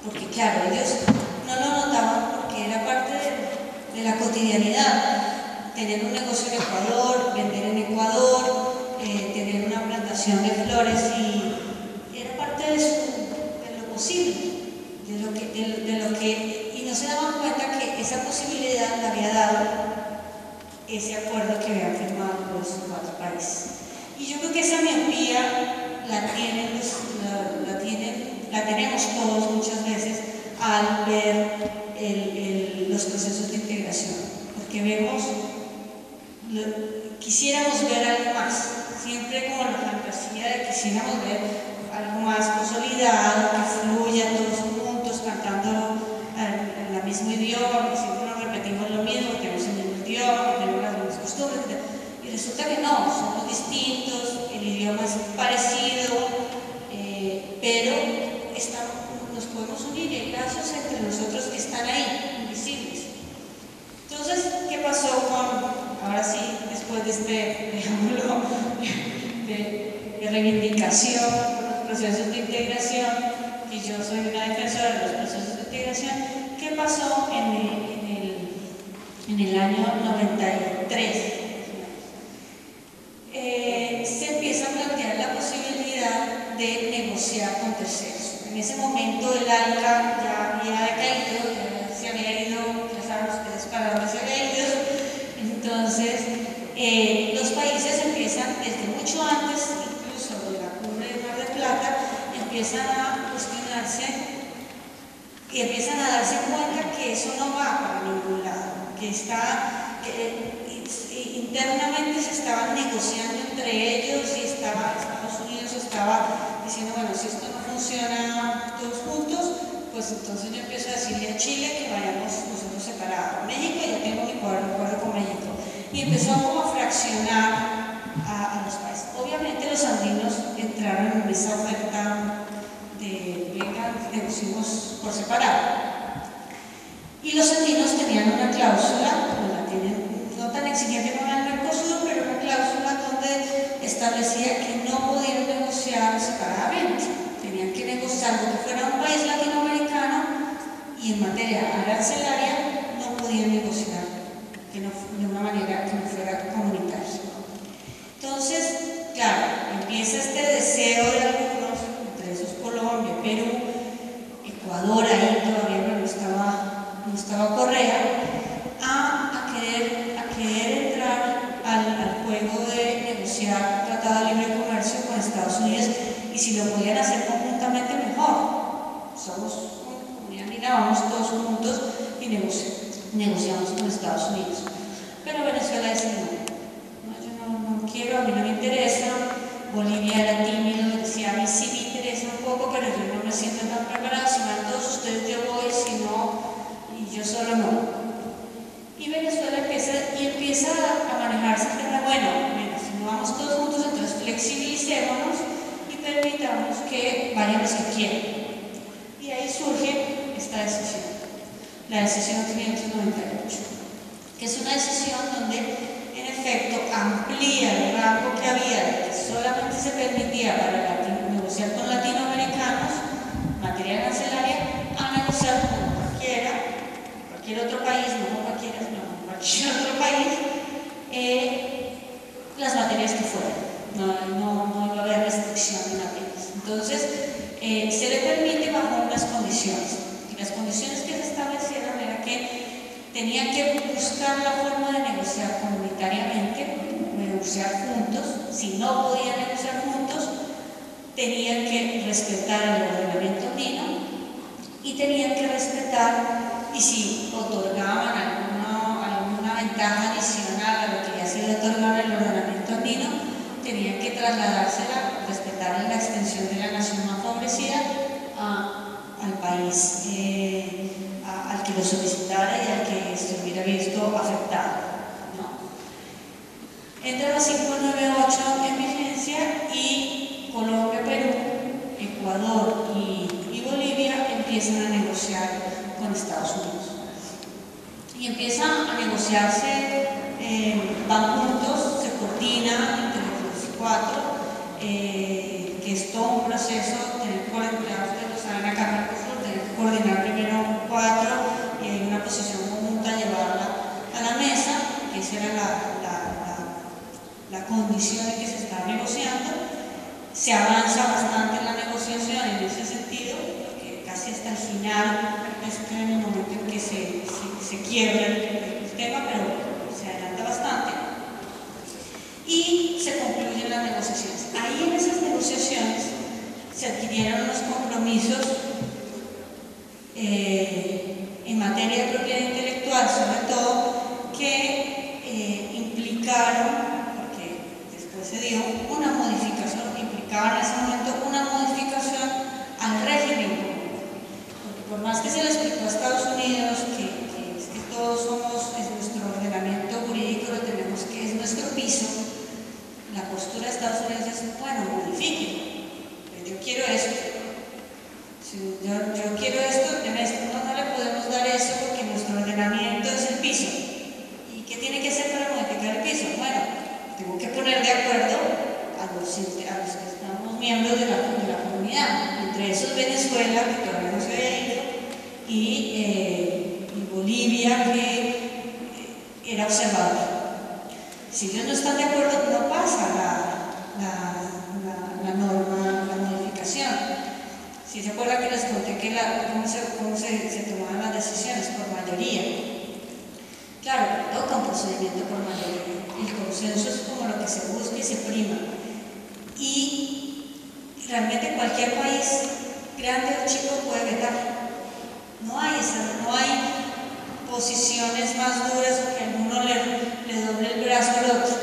S2: Porque claro, ellos no lo notaban porque era parte de la cotidianidad. Tener un negocio en Ecuador, vender en Ecuador, tener una plantación de flores, y era parte de lo posible, y no se daban cuenta que esa posibilidad la había dado ese acuerdo que habían firmado los 4 países. Y yo creo que esa miopía la tenemos todos muchas veces al ver los procesos de integración, porque quisiéramos ver algo más, siempre como la fantasía de que quisiéramos ver algo más consolidado, que fluya todos juntos, cantando en el mismo idioma, porque siempre nos repetimos lo mismo, que tenemos el mismo idioma, que tenemos las mismas costumbres, y resulta idioma es parecido, pero nos podemos unir, hay lazos entre nosotros que están ahí, invisibles. Entonces, ¿qué pasó ahora sí, después de este, digámoslo, de reivindicación por los procesos de integración, y yo soy una defensora de los procesos de integración? ¿Qué pasó en el año 93? Se empieza a plantear la posibilidad de negociar con terceros. En ese momento el ALCA ya había decaído, ya se había ido, ya saben ustedes para dónde se había ido. Entonces, los países empiezan desde mucho antes, incluso de la cumbre de Mar del Plata, empiezan a cuestionarse y empiezan a darse cuenta que eso no va para ningún lado, que internamente se estaban negociando entre ellos y Estados Unidos estaba diciendo, bueno, si esto no funciona todos juntos, pues entonces yo empiezo a decirle a Chile que vayamos nosotros separados. México, ya tengo mi acuerdo con México. Y empezó como a fraccionar a los países. Obviamente los andinos entraron en esa oferta de, venga, negociemos por separado. Y los andinos tenían una cláusula, como la tienen, no tan exigente como el Mercosur, pero una cláusula donde establecía que no podían negociar separadamente. Tenían que negociar como fuera un país latinoamericano y en materia arancelaria no podían negociar de una manera que no fuera comunitaria. Entonces, claro, empieza este deseo de algunos, entre esos Colombia, Perú, Ecuador, ahí todavía no estaba Correa, a querer entrar al juego de negociar un tratado de libre comercio con Estados Unidos, y si lo podían hacer conjuntamente mejor. Somos comunidad andina, vamos todos juntos y negociamos con Estados Unidos. Pero Venezuela dice no, yo no quiero, a mí no me interesa. Bolivia era tímido, decía, a mí sí me interesa un poco, pero yo no me siento tan preparado, si van todos ustedes yo voy, si no, y yo solo no. Y Venezuela empieza a manejarse el tema, bueno, si no vamos todos juntos, entonces flexibilicémonos y permitamos que vayan los que quieran. Y ahí surge esta decisión, la decisión 598, que es una decisión donde en efecto amplía el rango que había, que solamente se permitía para negociar con latinoamericanos en materia arancelaria, a negociar con cualquier otro país, cualquier otro país, las materias que fueran. No iba a haber restricción en materias. Entonces, se le permite bajo unas condiciones. Y las condiciones que se establecieron era que tenían que buscar la forma de negociar comunitariamente, negociar juntos. Si no podían negociar juntos, tenían que respetar el ordenamiento andino y tenían que respetar, y si otorgaban alguna ventaja adicional a lo que ya se le otorgaba en el ordenamiento andino, tenían que trasladársela, respetar la extensión de la nación más favorecida al país al que lo solicitara y al que se hubiera visto afectado, ¿no? Entra la 598 en vigencia y Colombia, Perú, Ecuador y Bolivia empiezan a negociar con Estados Unidos. Y empiezan a negociarse, van juntos, se coordinan entre los cuatro, que es todo un proceso, tener que coordinar, ustedes lo saben acá en Mercosur, tener que coordinar primero cuatro y en una posición conjunta llevarla a la mesa, que esa era la condición en que se está negociando. Se avanza bastante en la negociación en ese sentido, porque casi hasta el final es en el momento en que se quiebra el tema, pero se adelanta bastante y se concluyen las negociaciones. Ahí en esas negociaciones se adquirieron unos compromisos en materia de propiedad intelectual, sobre todo, que implicaron, porque después se dio una modificación, implicaban en ese momento una modificación al régimen, porque por más que se le explicó a Estados Unidos que todos somos, es nuestro ordenamiento jurídico, lo tenemos que es nuestro piso, la postura de Estados Unidos es, bueno, era observador. Si ellos no están de acuerdo, no pasa la norma, la modificación. Si se acuerdan que les conté que cómo se tomaban las decisiones por mayoría. Claro, toca un procedimiento por mayoría. El consenso es como lo que se busca y se prima. Y realmente cualquier país, grande o chico, puede vetar. No hay posiciones más duras o que alguno le doble el brazo al otro.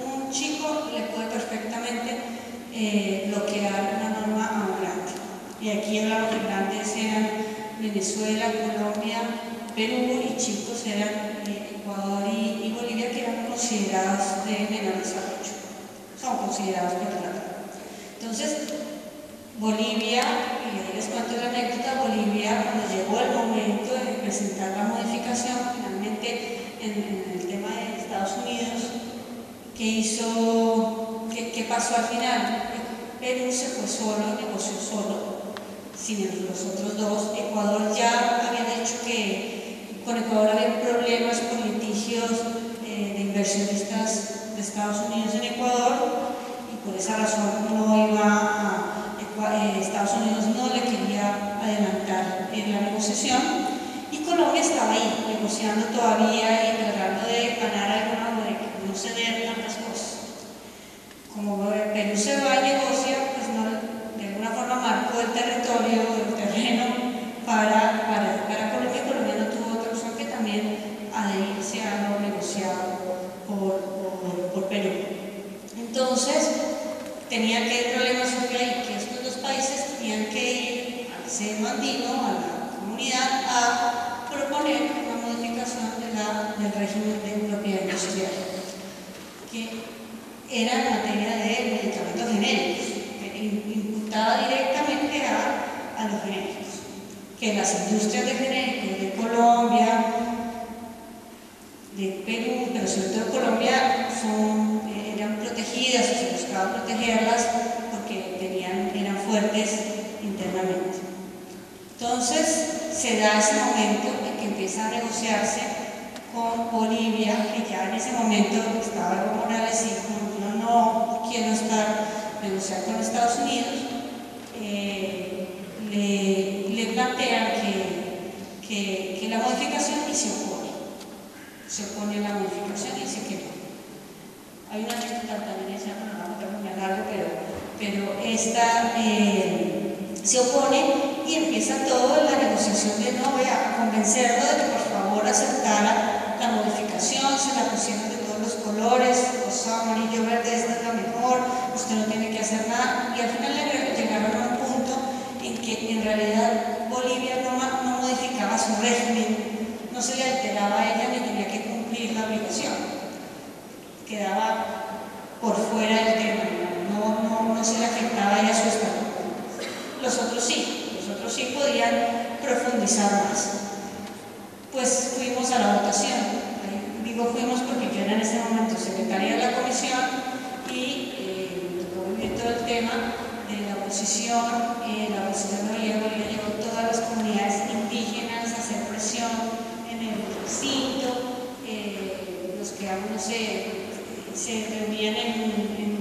S2: Un chico le puede perfectamente bloquear una norma a un grande. Y aquí hablamos de grandes eran Venezuela, Colombia, Perú, y chicos eran Ecuador y Bolivia, que eran considerados de menor desarrollo. Son considerados menor. Entonces, Bolivia, y ahí les cuento la anécdota, Bolivia, cuando llegó el momento de presentar la modificación, finalmente en el tema de Estados Unidos, ¿qué pasó al final? Perú se fue solo, negoció solo, sin los otros dos. Ecuador ya había dicho que con Ecuador había problemas por litigios de inversionistas de Estados Unidos en Ecuador, y por esa razón Estados Unidos no le quería adelantar en la negociación, y Colombia estaba ahí negociando todavía y tratando de ganar alguna, de no ceder tantas cosas. Como Perú se va y negocia, pues no, de alguna forma marcó el territorio, el terreno para Colombia. Colombia no tuvo otra opción que también adherirse a lo negociado por Perú. Entonces, tenía que el problema surgió ahí, que estos dos países tenían que ir al seno andino, a la comunidad, a proponer una modificación del régimen de propiedad industrial, que era en materia de medicamentos genéricos, imputada directamente a los genéricos, que las industrias de genéricos de Colombia, de Perú, pero sobre todo Colombia, eran protegidas, o se buscaba protegerlas porque eran fuertes internamente. Entonces se da ese momento en que empieza a negociarse con Bolivia, que ya en ese momento estaba Evo Morales y dijo: yo no quiero negociar con Estados Unidos. Le plantean que la modificación, y se opone a la modificación y dice que no. Hay una anécdota también, esa no la vamos a muy largo, pero esta se opone y empieza toda la negociación de no, a convencerlo de que por favor aceptara la modificación. Se la pusieron de todos los colores, rosa, amarillo, verde, esta es la mejor, usted no tiene que hacer nada, y al final llegaron a un punto en que en realidad Bolivia no modificaba su régimen, no se le alteraba a ella ni tenía que cumplir la obligación, quedaba por fuera del tema, no se le afectaba a ella su estatuto. Los otros sí podían profundizar más. Pues fuimos a la votación. Digo fuimos porque yo era en ese momento secretaria de la comisión y me tocó vivir todo el tema de la oposición. La oposición de Bolivia llevó todas las comunidades indígenas a hacer presión en el recinto. Los que aún no se reunían en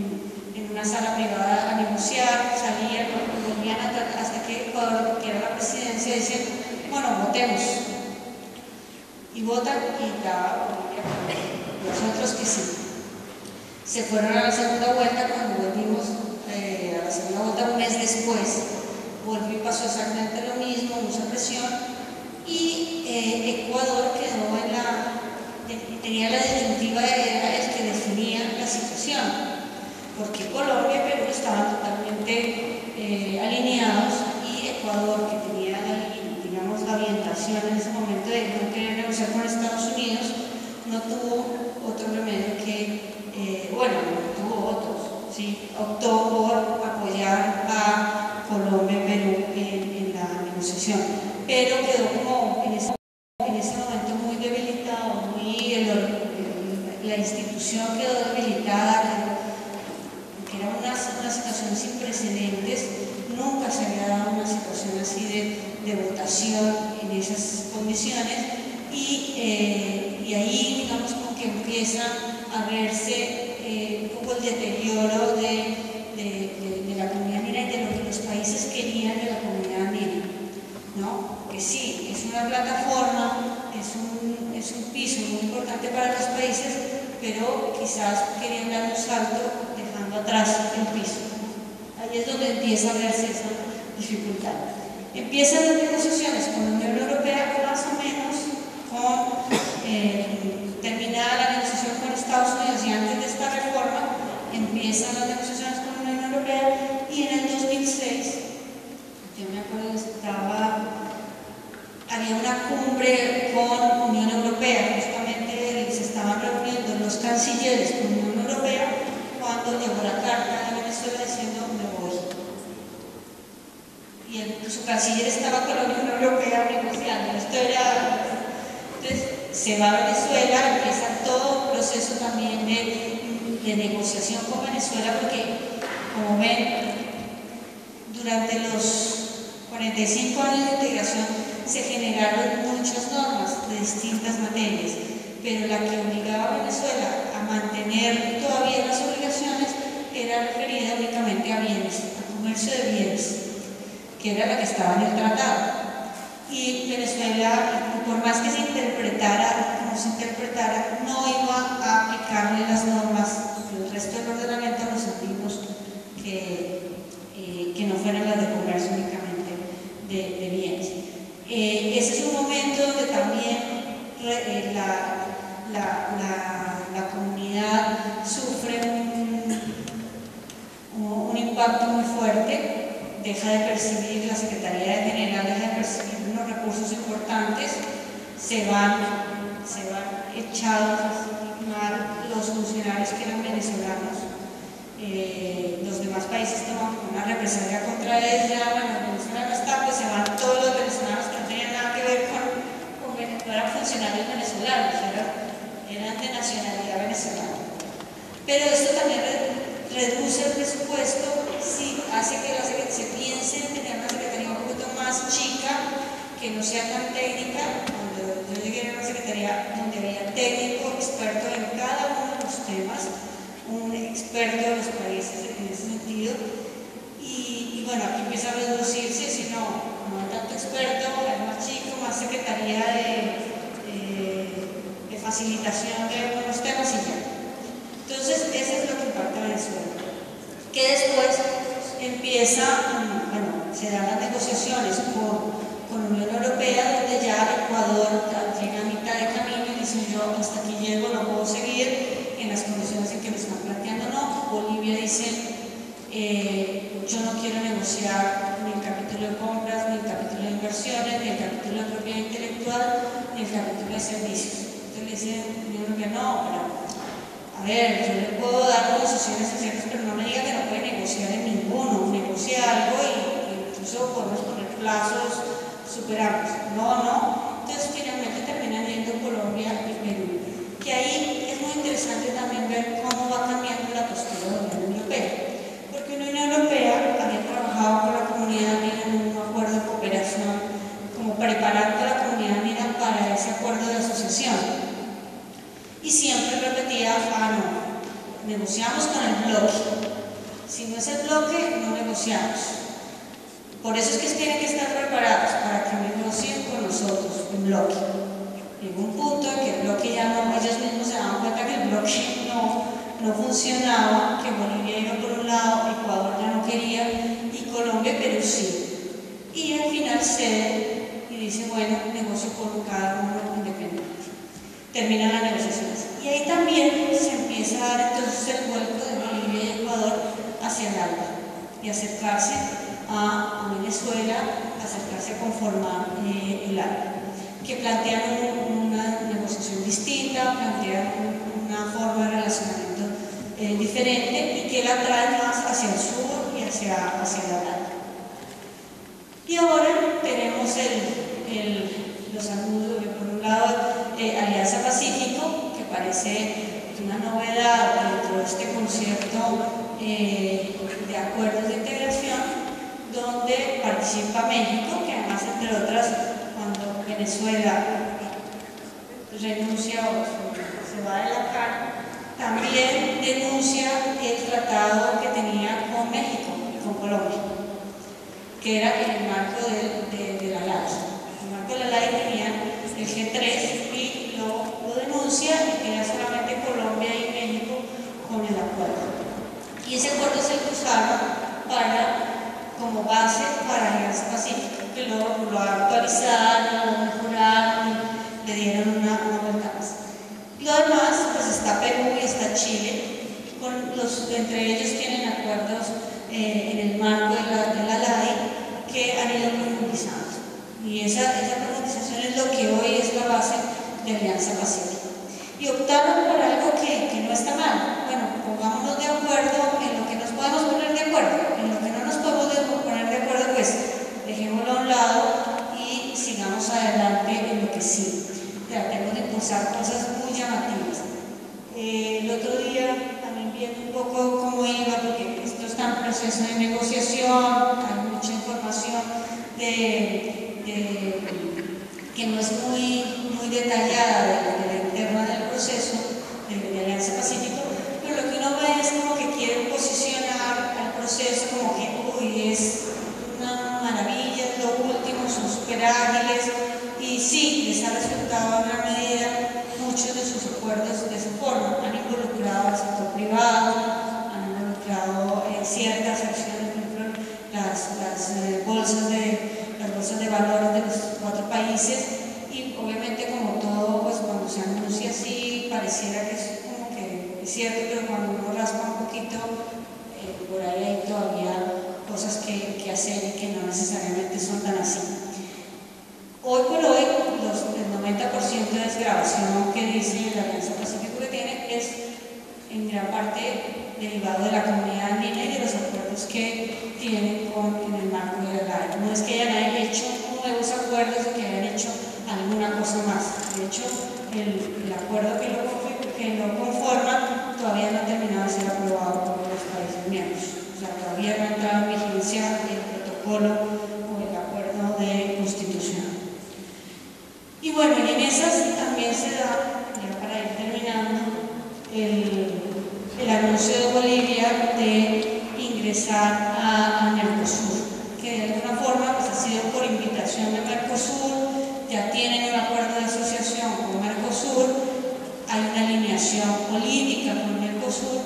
S2: una sala privada a negociar, salían, volvían hasta que Ecuador, que era la presidencia, decían: bueno, votemos. Y votan y daba Bolivia. Los otros que sí. Se fueron a la segunda vuelta. Cuando volvimos a la segunda vuelta, un mes después, volvió y pasó exactamente lo mismo, mucha presión. Y Ecuador quedó tenía la disyuntiva, era el que definía la situación, porque Colombia y Perú estaban totalmente alineados, y Ecuador, que tenía, digamos, la orientación en ese momento de no querer negociar con Estados Unidos, no tuvo otro remedio que, no tuvo otros, ¿sí? Optó por apoyar a Colombia y Perú en la negociación, pero quedó como en ese momento muy debilitado, la institución quedó debilitada, que era una situación sin precedentes. Nunca se había dado una situación así de votación en esas condiciones, y ahí, digamos, como empieza a verse un poco el deterioro de la comunidad andina y de lo que los países querían de la comunidad andina, ¿no? Que sí, es una plataforma, es un piso muy importante para los países, pero quizás querían dar un salto dejando atrás el piso. Ahí es donde empieza a verse esa dificultad. Empiezan las negociaciones con la Unión Europea más o menos con terminada la negociación con Estados Unidos, y antes de esta reforma empiezan las negociaciones con la Unión Europea, y en el 2006, yo me acuerdo que había una cumbre con Unión Europea, justamente se estaban reuniendo los cancilleres con la Unión Europea cuando llegó la carta de Venezuela diciendo me voy. Y su canciller estaba con la Unión Europea negociando. Entonces se va a Venezuela, empieza todo un proceso también de negociación con Venezuela, porque como ven, durante los 45 años de integración se generaron muchas normas de distintas materias, pero la que obligaba a Venezuela a mantener todavía las obligaciones era referida únicamente a bienes, a comercio de bienes, que era la que estaba en el tratado. Y Venezuela, por más que se interpretara como se interpretara, no iba a aplicarle las normas del resto del ordenamiento a los andinos que no fueran las de comercio únicamente de bienes. Ese es un momento donde también la comunidad sufre un impacto muy fuerte. Deja de percibir, la Secretaría General deja de percibir unos recursos importantes, se van echados a estigmar los funcionarios que eran venezolanos. Los demás países toman una represalia contra ella. Bueno, Venezuela no está, pues se van todos los venezolanos que no tenían nada que ver con Venezuela, no eran funcionarios venezolanos, eran de nacionalidad venezolana. Pero esto también reduce el presupuesto, sí, hace que se piense en tener una secretaría un poquito más chica, que no sea tan técnica. Cuando yo llegué a una secretaría donde había técnico, experto en cada uno de los temas, un experto de los países en ese sentido, y bueno, aquí empieza a reducirse, si no hay tanto experto, es más chico, más secretaría de facilitación de algunos temas y ya. Entonces, eso es lo que impacta a Venezuela. Que después empieza, bueno, se dan las negociaciones con la Unión Europea, donde ya Ecuador llega a mitad de camino y dice yo hasta aquí llego, no puedo seguir en las condiciones en que me están planteando, no. Bolivia dice yo no quiero negociar ni el capítulo de compras, ni el capítulo de inversiones, ni el capítulo de propiedad intelectual, ni el capítulo de servicios. Entonces le dice la Unión Europea, no, pero a ver, yo le puedo dar concesiones a ciertos, pero no me diga que no puede negociar en ninguno, negocie algo y incluso podemos poner plazos superables. No. Entonces finalmente terminan yendo Colombia y Perú. Que ahí es muy interesante también ver cómo va cambiando la postura de la Unión Europea. Porque la Unión Europea había trabajado con la comunidad andina en un acuerdo de cooperación, como preparando a la comunidad andina para ese acuerdo de asociación. Y siempre repetía, no, negociamos con el bloque. Si no es el bloque, no negociamos. Por eso es que tienen que estar preparados para que negocien con nosotros, el bloque. Llegó un punto en que el bloque ya no, ellos mismos se daban cuenta que el bloque no funcionaba, que Bolivia iba por un lado, Ecuador ya no quería, y Colombia y Perú sí. Y al final cede y dice, bueno, negocio con cada uno independiente. Terminan las negociaciones. Y ahí también se empieza a dar entonces el vuelco de Bolivia y Ecuador hacia el ALBA y acercarse a Venezuela, acercarse a conformar el ALBA, que plantean una negociación distinta, plantean una forma de relacionamiento diferente y que la traen más hacia el sur y hacia la ALBA. Y ahora tenemos los anuncios, por un lado, Alianza Pacífico, que parece una novedad dentro de este concierto de acuerdos de integración, donde participa México, que además, entre otras, cuando Venezuela renuncia o se se va de la CAN, también denuncia el tratado que tenía con México y con Colombia, que era en el marco de la LAI. En el marco de la LAI tenía el G3 y lo denuncia y queda solamente Colombia y México con el acuerdo. Y ese acuerdo se usaba como base para Alianza Pacífico, que lo actualizaron, lo mejoraron, le dieron una vuelta más. Lo demás, pues está Perú y está Chile, entre ellos tienen acuerdos en el marco de la LAI que han ido profundizando. Y esa profundización es lo que hoy es la base de Alianza Pacífico. Y optaron por algo que no está mal. Bueno, pongámonos de acuerdo en lo que nos podemos poner de acuerdo. En lo que no nos podemos poner de acuerdo, pues dejémoslo a un lado y sigamos adelante en lo que sí. Tratemos de impulsar cosas muy llamativas. El otro día, también viendo un poco cómo iba, porque esto está en proceso de negociación, hay mucha información que no es muy detallada de la interna del proceso de Alianza Pacífico, pero lo que uno ve es como que quieren posicionar al proceso como que uy, es una maravilla, es lo último, son súper ágiles, y sí, les ha resultado en gran medida muchos de sus acuerdos de esa forma. Han involucrado al sector privado, han involucrado ciertas acciones, por ejemplo, las bolsas de valores de los 4 países, y obviamente como todo, pues cuando se anuncia así, pareciera que es como que es cierto, pero cuando uno raspa un poquito, por ahí hay todavía cosas que hacer y que no necesariamente son tan así. Hoy por hoy, el 90% de desgravación que dice la Alianza Pacífico que tiene es en gran parte derivado de la comunidad andina y de los acuerdos que tienen en el marco de la LAI. No es que hayan hecho nuevos acuerdos o que hayan hecho alguna cosa más. De hecho, el acuerdo que lo conforma todavía no ha terminado de ser aprobado por los países miembros. O sea, todavía no ha entrado en vigencia el protocolo o el acuerdo constitucional. Y bueno, y en esas también se da, ya para ir terminando, el anuncio de Bolivia de ingresar a Mercosur, que de alguna forma pues, ha sido por invitación de Mercosur, ya tienen un acuerdo de asociación con Mercosur, hay una alineación política con Mercosur,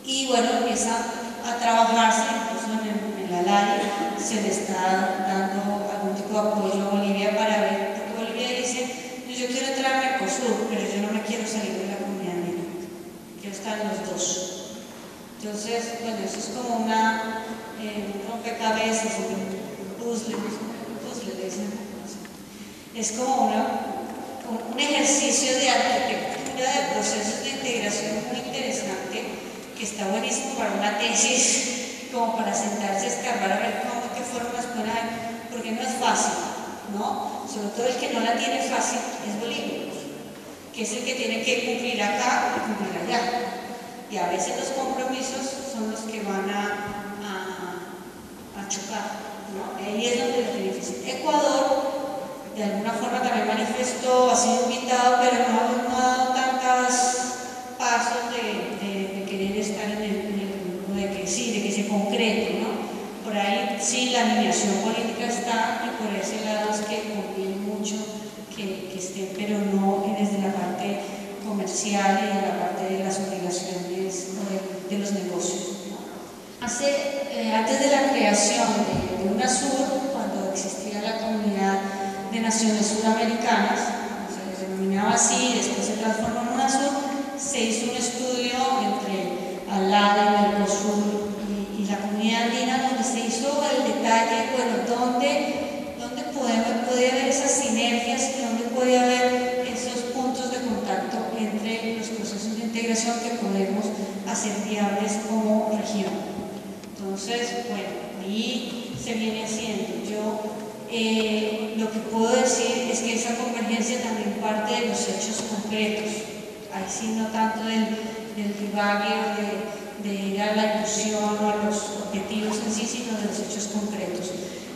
S2: y bueno, empieza a trabajarse, incluso en la LAI se le está dando algún tipo de apoyo a Bolivia para ver, porque Bolivia dice, yo quiero entrar a Mercosur, pero yo no me quiero salir de la comunidad andina, quiero estar en los dos. Entonces, bueno, eso es como un rompecabezas, un puzzle, le dicen, es como un ejercicio de arquitectura de procesos de integración muy interesante, que está buenísimo para una tesis, como para sentarse a escarbar a ver qué formas pueden haber, porque no es fácil, ¿no? Sobre todo el que no la tiene fácil es Bolivia, que es el que tiene que cumplir acá y cumplir allá. Y a veces los compromisos son los que van a chocar, ¿no? Ahí es donde es difícil. Ecuador, de alguna forma también manifestó, ha sido invitado, pero no ha dado tantos pasos de querer estar en el grupo, de que se concrete, ¿no? Por ahí sí la alineación política está, y por ese lado es que conviene mucho que estén, pero no desde la parte comercial y de la parte de las obligaciones de los negocios, ¿no? Antes de la creación de UNASUR, cuando existía la Comunidad de Naciones Suramericanas, se les denominaba así, después se transformó en UNASUR, se hizo un estudio entre ALADA, Mercosur y la comunidad andina, donde se hizo el detalle, bueno, dónde puede haber esas sinergias y dónde puede haber esos puntos de contacto entre los procesos de integración que podemos hacer viables como región. Entonces, bueno, ahí se viene haciendo. Yo lo que puedo decir es que esa convergencia también parte de los hechos concretos. Ahí sí, no tanto del divague de ir a la inclusión o a los objetivos en sí, sino de los hechos concretos.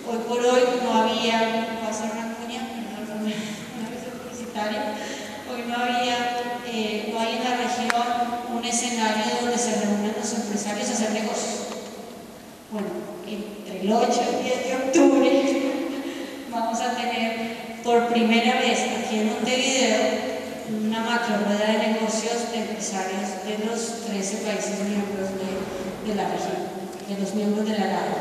S2: Hoy por hoy no había, voy a hacer una cuña, una vez publicitaria, hoy hoy no hay en la región un escenario donde se reúnen los empresarios a hacer negocios. Bueno, entre el 8 y el 10 de octubre vamos a tener por primera vez aquí en Montevideo una macro rueda de negocios de empresarios de los 13 países miembros de la región, de los miembros de la LADA.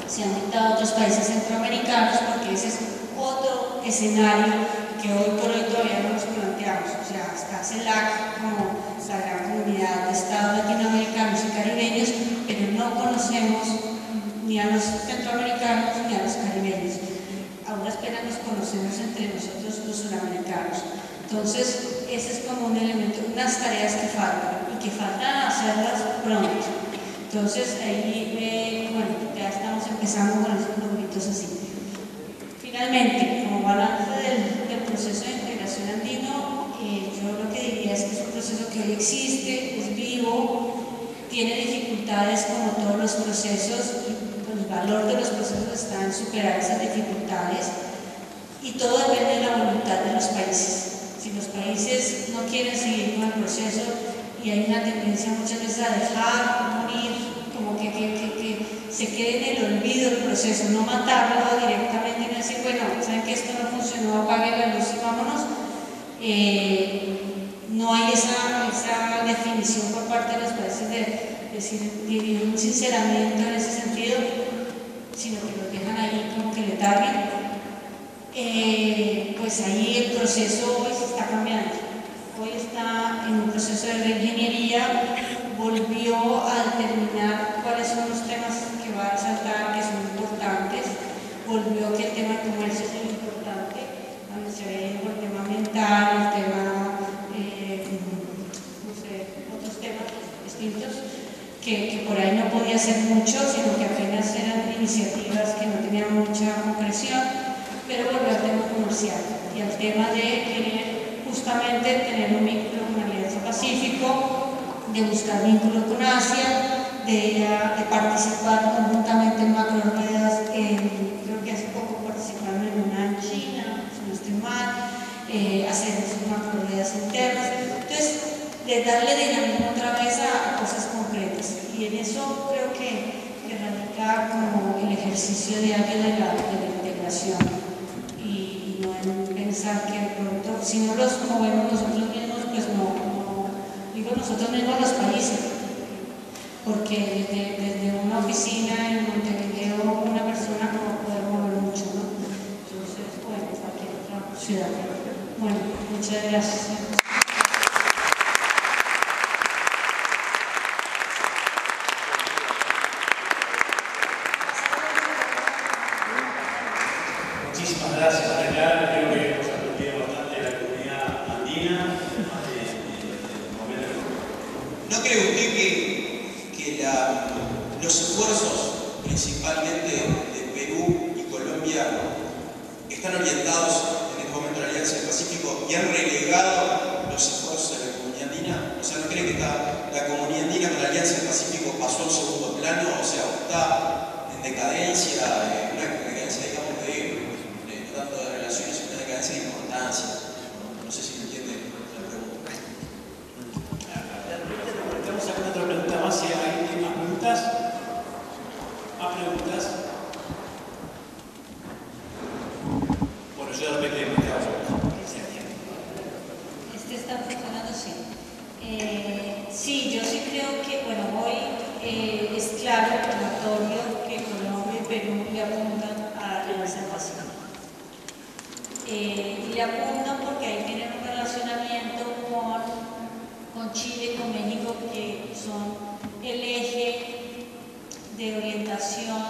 S2: Se han invitado a otros países centroamericanos porque ese es otro escenario que hoy por hoy todavía no nos planteamos. O sea, está CELAC como la gran comunidad de estados latinoamericanos y caribeños, pero no conocemos ni a los centroamericanos ni a los caribeños. A duras penas nos conocemos entre nosotros los suramericanos. Entonces, ese es como un elemento, unas tareas que faltan y que faltan hacerlas pronto. Entonces, ahí, bueno, ya estamos empezando con esos numeritos así. Finalmente, como balance del proceso de integración andino, yo lo que diría es que es un proceso que hoy existe, es vivo, tiene dificultades como todos los procesos, el valor de los procesos está en superar esas dificultades y todo depende de la voluntad de los países. Si los países no quieren seguir con el proceso y hay una tendencia muchas veces a dejar morir, como que se quede en el olvido el proceso, no matarlo directamente y decir, bueno, saben que esto no funcionó, apague la luz y vámonos. No hay esa definición por parte de los países de un sinceramiento en ese sentido, sino que los dejan ahí como que letarguen. Pues ahí el proceso hoy se está cambiando. Hoy está en un proceso de reingeniería, volvió a determinar cuáles son los temas que va a resaltar, que son importantes, volvió que el tema de comercio es muy importante, donde se ve el tema ambiental, el tema, no sé, otros temas distintos, que por ahí no podía hacer mucho, sino que apenas eran iniciativas que no tenían mucha concreción. Pero volvió al tema comercial y al tema de justamente tener un vínculo con la Alianza Pacífico, de buscar vínculos con Asia, de participar conjuntamente en macro ruedas, creo que hace poco participaron en una en China, si no estoy mal, hacer sus macro ruedas internas. Entonces, de darle dinamismo otra vez a cosas concretas. Y en eso creo que radica como el ejercicio diario de la integración. No en pensar que de pronto, si no los movemos nosotros mismos, pues no digo nosotros mismos los países, porque desde una oficina en Montevideo una persona no puede mover mucho, ¿no? Entonces, bueno, cualquier otra ciudad. Bueno, muchas gracias.
S1: Muchísimas gracias, María. Creo que hemos aprendido bastante de la comunidad andina.
S3: ¿No cree usted que los esfuerzos, principalmente de Perú y Colombia, están orientados en este momento a la Alianza del Pacífico y han relegado los esfuerzos de la comunidad andina? O sea, ¿no cree que la comunidad andina con la Alianza del Pacífico pasó al segundo plano? O sea, está en decadencia, una decadencia, digamos, no tanto de relaciones, sino una decadencia de importancia. No sé si me entiende la pregunta.
S1: Vamos a hacer otra pregunta más, si hay más preguntas. ¿Más preguntas? Bueno, yo de repente me quedo.
S2: Está funcionando, sí. Sí, yo sí creo que, bueno, hoy es claro, notorio, que Colombia y Perú le apuntan a la Alianza Pacífico. Y le apuntan porque ahí tienen un relacionamiento con Chile, con México, que son el eje de orientación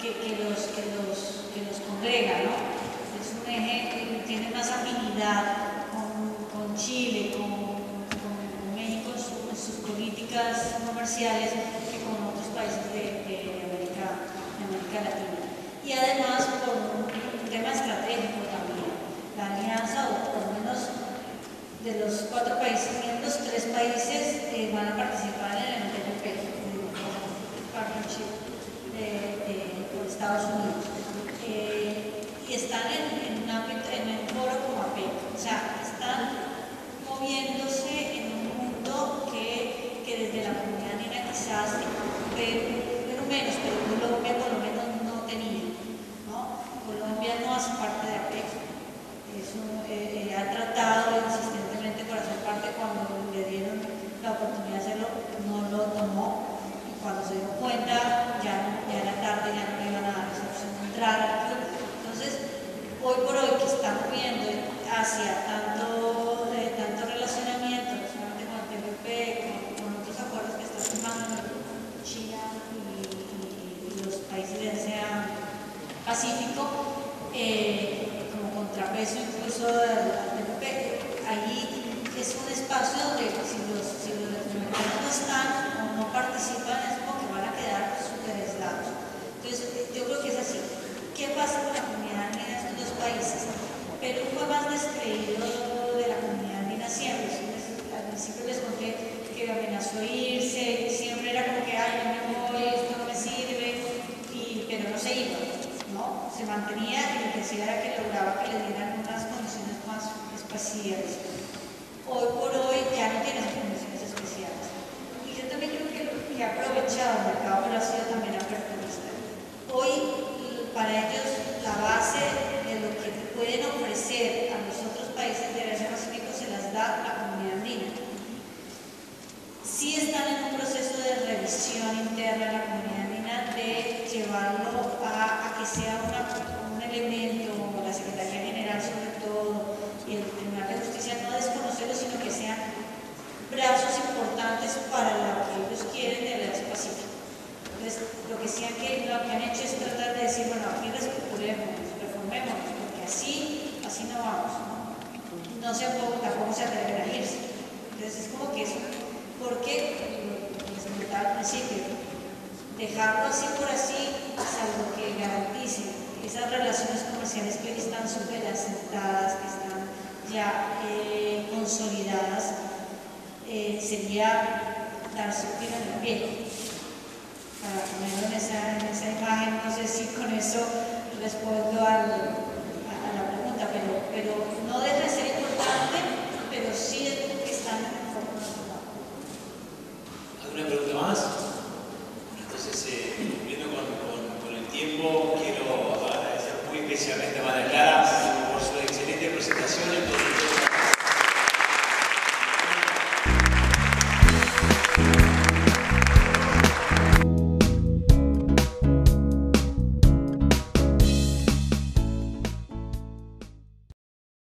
S2: que los congrega, ¿no? Es un eje que tiene más afinidad con Chile, con México en sus políticas comerciales que con otros países de América Latina. Y además por un tema estratégico también. La alianza, o por lo menos de los 4 países miembros, 3 países van a participar en el TPP, el Partnership con Estados Unidos. Y están en un foro como APEC. Asia, tanto relacionamiento, no solamente con el TPP, con otros acuerdos que están firmando China y los países del Océano Pacífico, como contrapeso incluso al TPP. Allí es un espacio donde si los latinoamericanos no están o no participan, es como que van a quedar súper aislados. Entonces, yo creo que es así. ¿Qué pasa con la comunidad andina en estos dos países? Perú fue más descreído de la comunidad andina siempre. Al principio les conté que amenazó irse, siempre era como que, ay, no me voy, esto no me sirve, pero no se iba, ¿no? Se mantenía y lo que hacía era que lograba que le dieran unas condiciones más especiales. Hoy por hoy ya no tiene esas condiciones especiales. Y yo también creo que ha aprovechado el mercado, pero ha sido también aperturista. Hoy, para ellos, la base de lo que pueden ofrecer a los otros países del Asia-Pacífico se las da la comunidad andina. Sí están en un proceso de revisión interna en la comunidad andina de llevarlo a que sea un elemento, la Secretaría General sobre todo, y el Tribunal de Justicia, no desconocerlo, sino que sean brazos importantes para lo que ellos quieren del Asia-Pacífico. Entonces, lo que han hecho es tratar de decir, bueno, aquí reestructurémonos, reformémonos, porque así no vamos, ¿no? Tampoco se atreven a irse. Entonces, es como que eso, porque, les comentaba al principio, dejarlo así por así, salvo que garantice esas relaciones comerciales que hoy están súper asentadas, que están ya consolidadas, sería darse un tiro en el pie. Para ponerlo en esa imagen, no sé si con eso respondo a la pregunta, pero no deja de ser importante, pero sí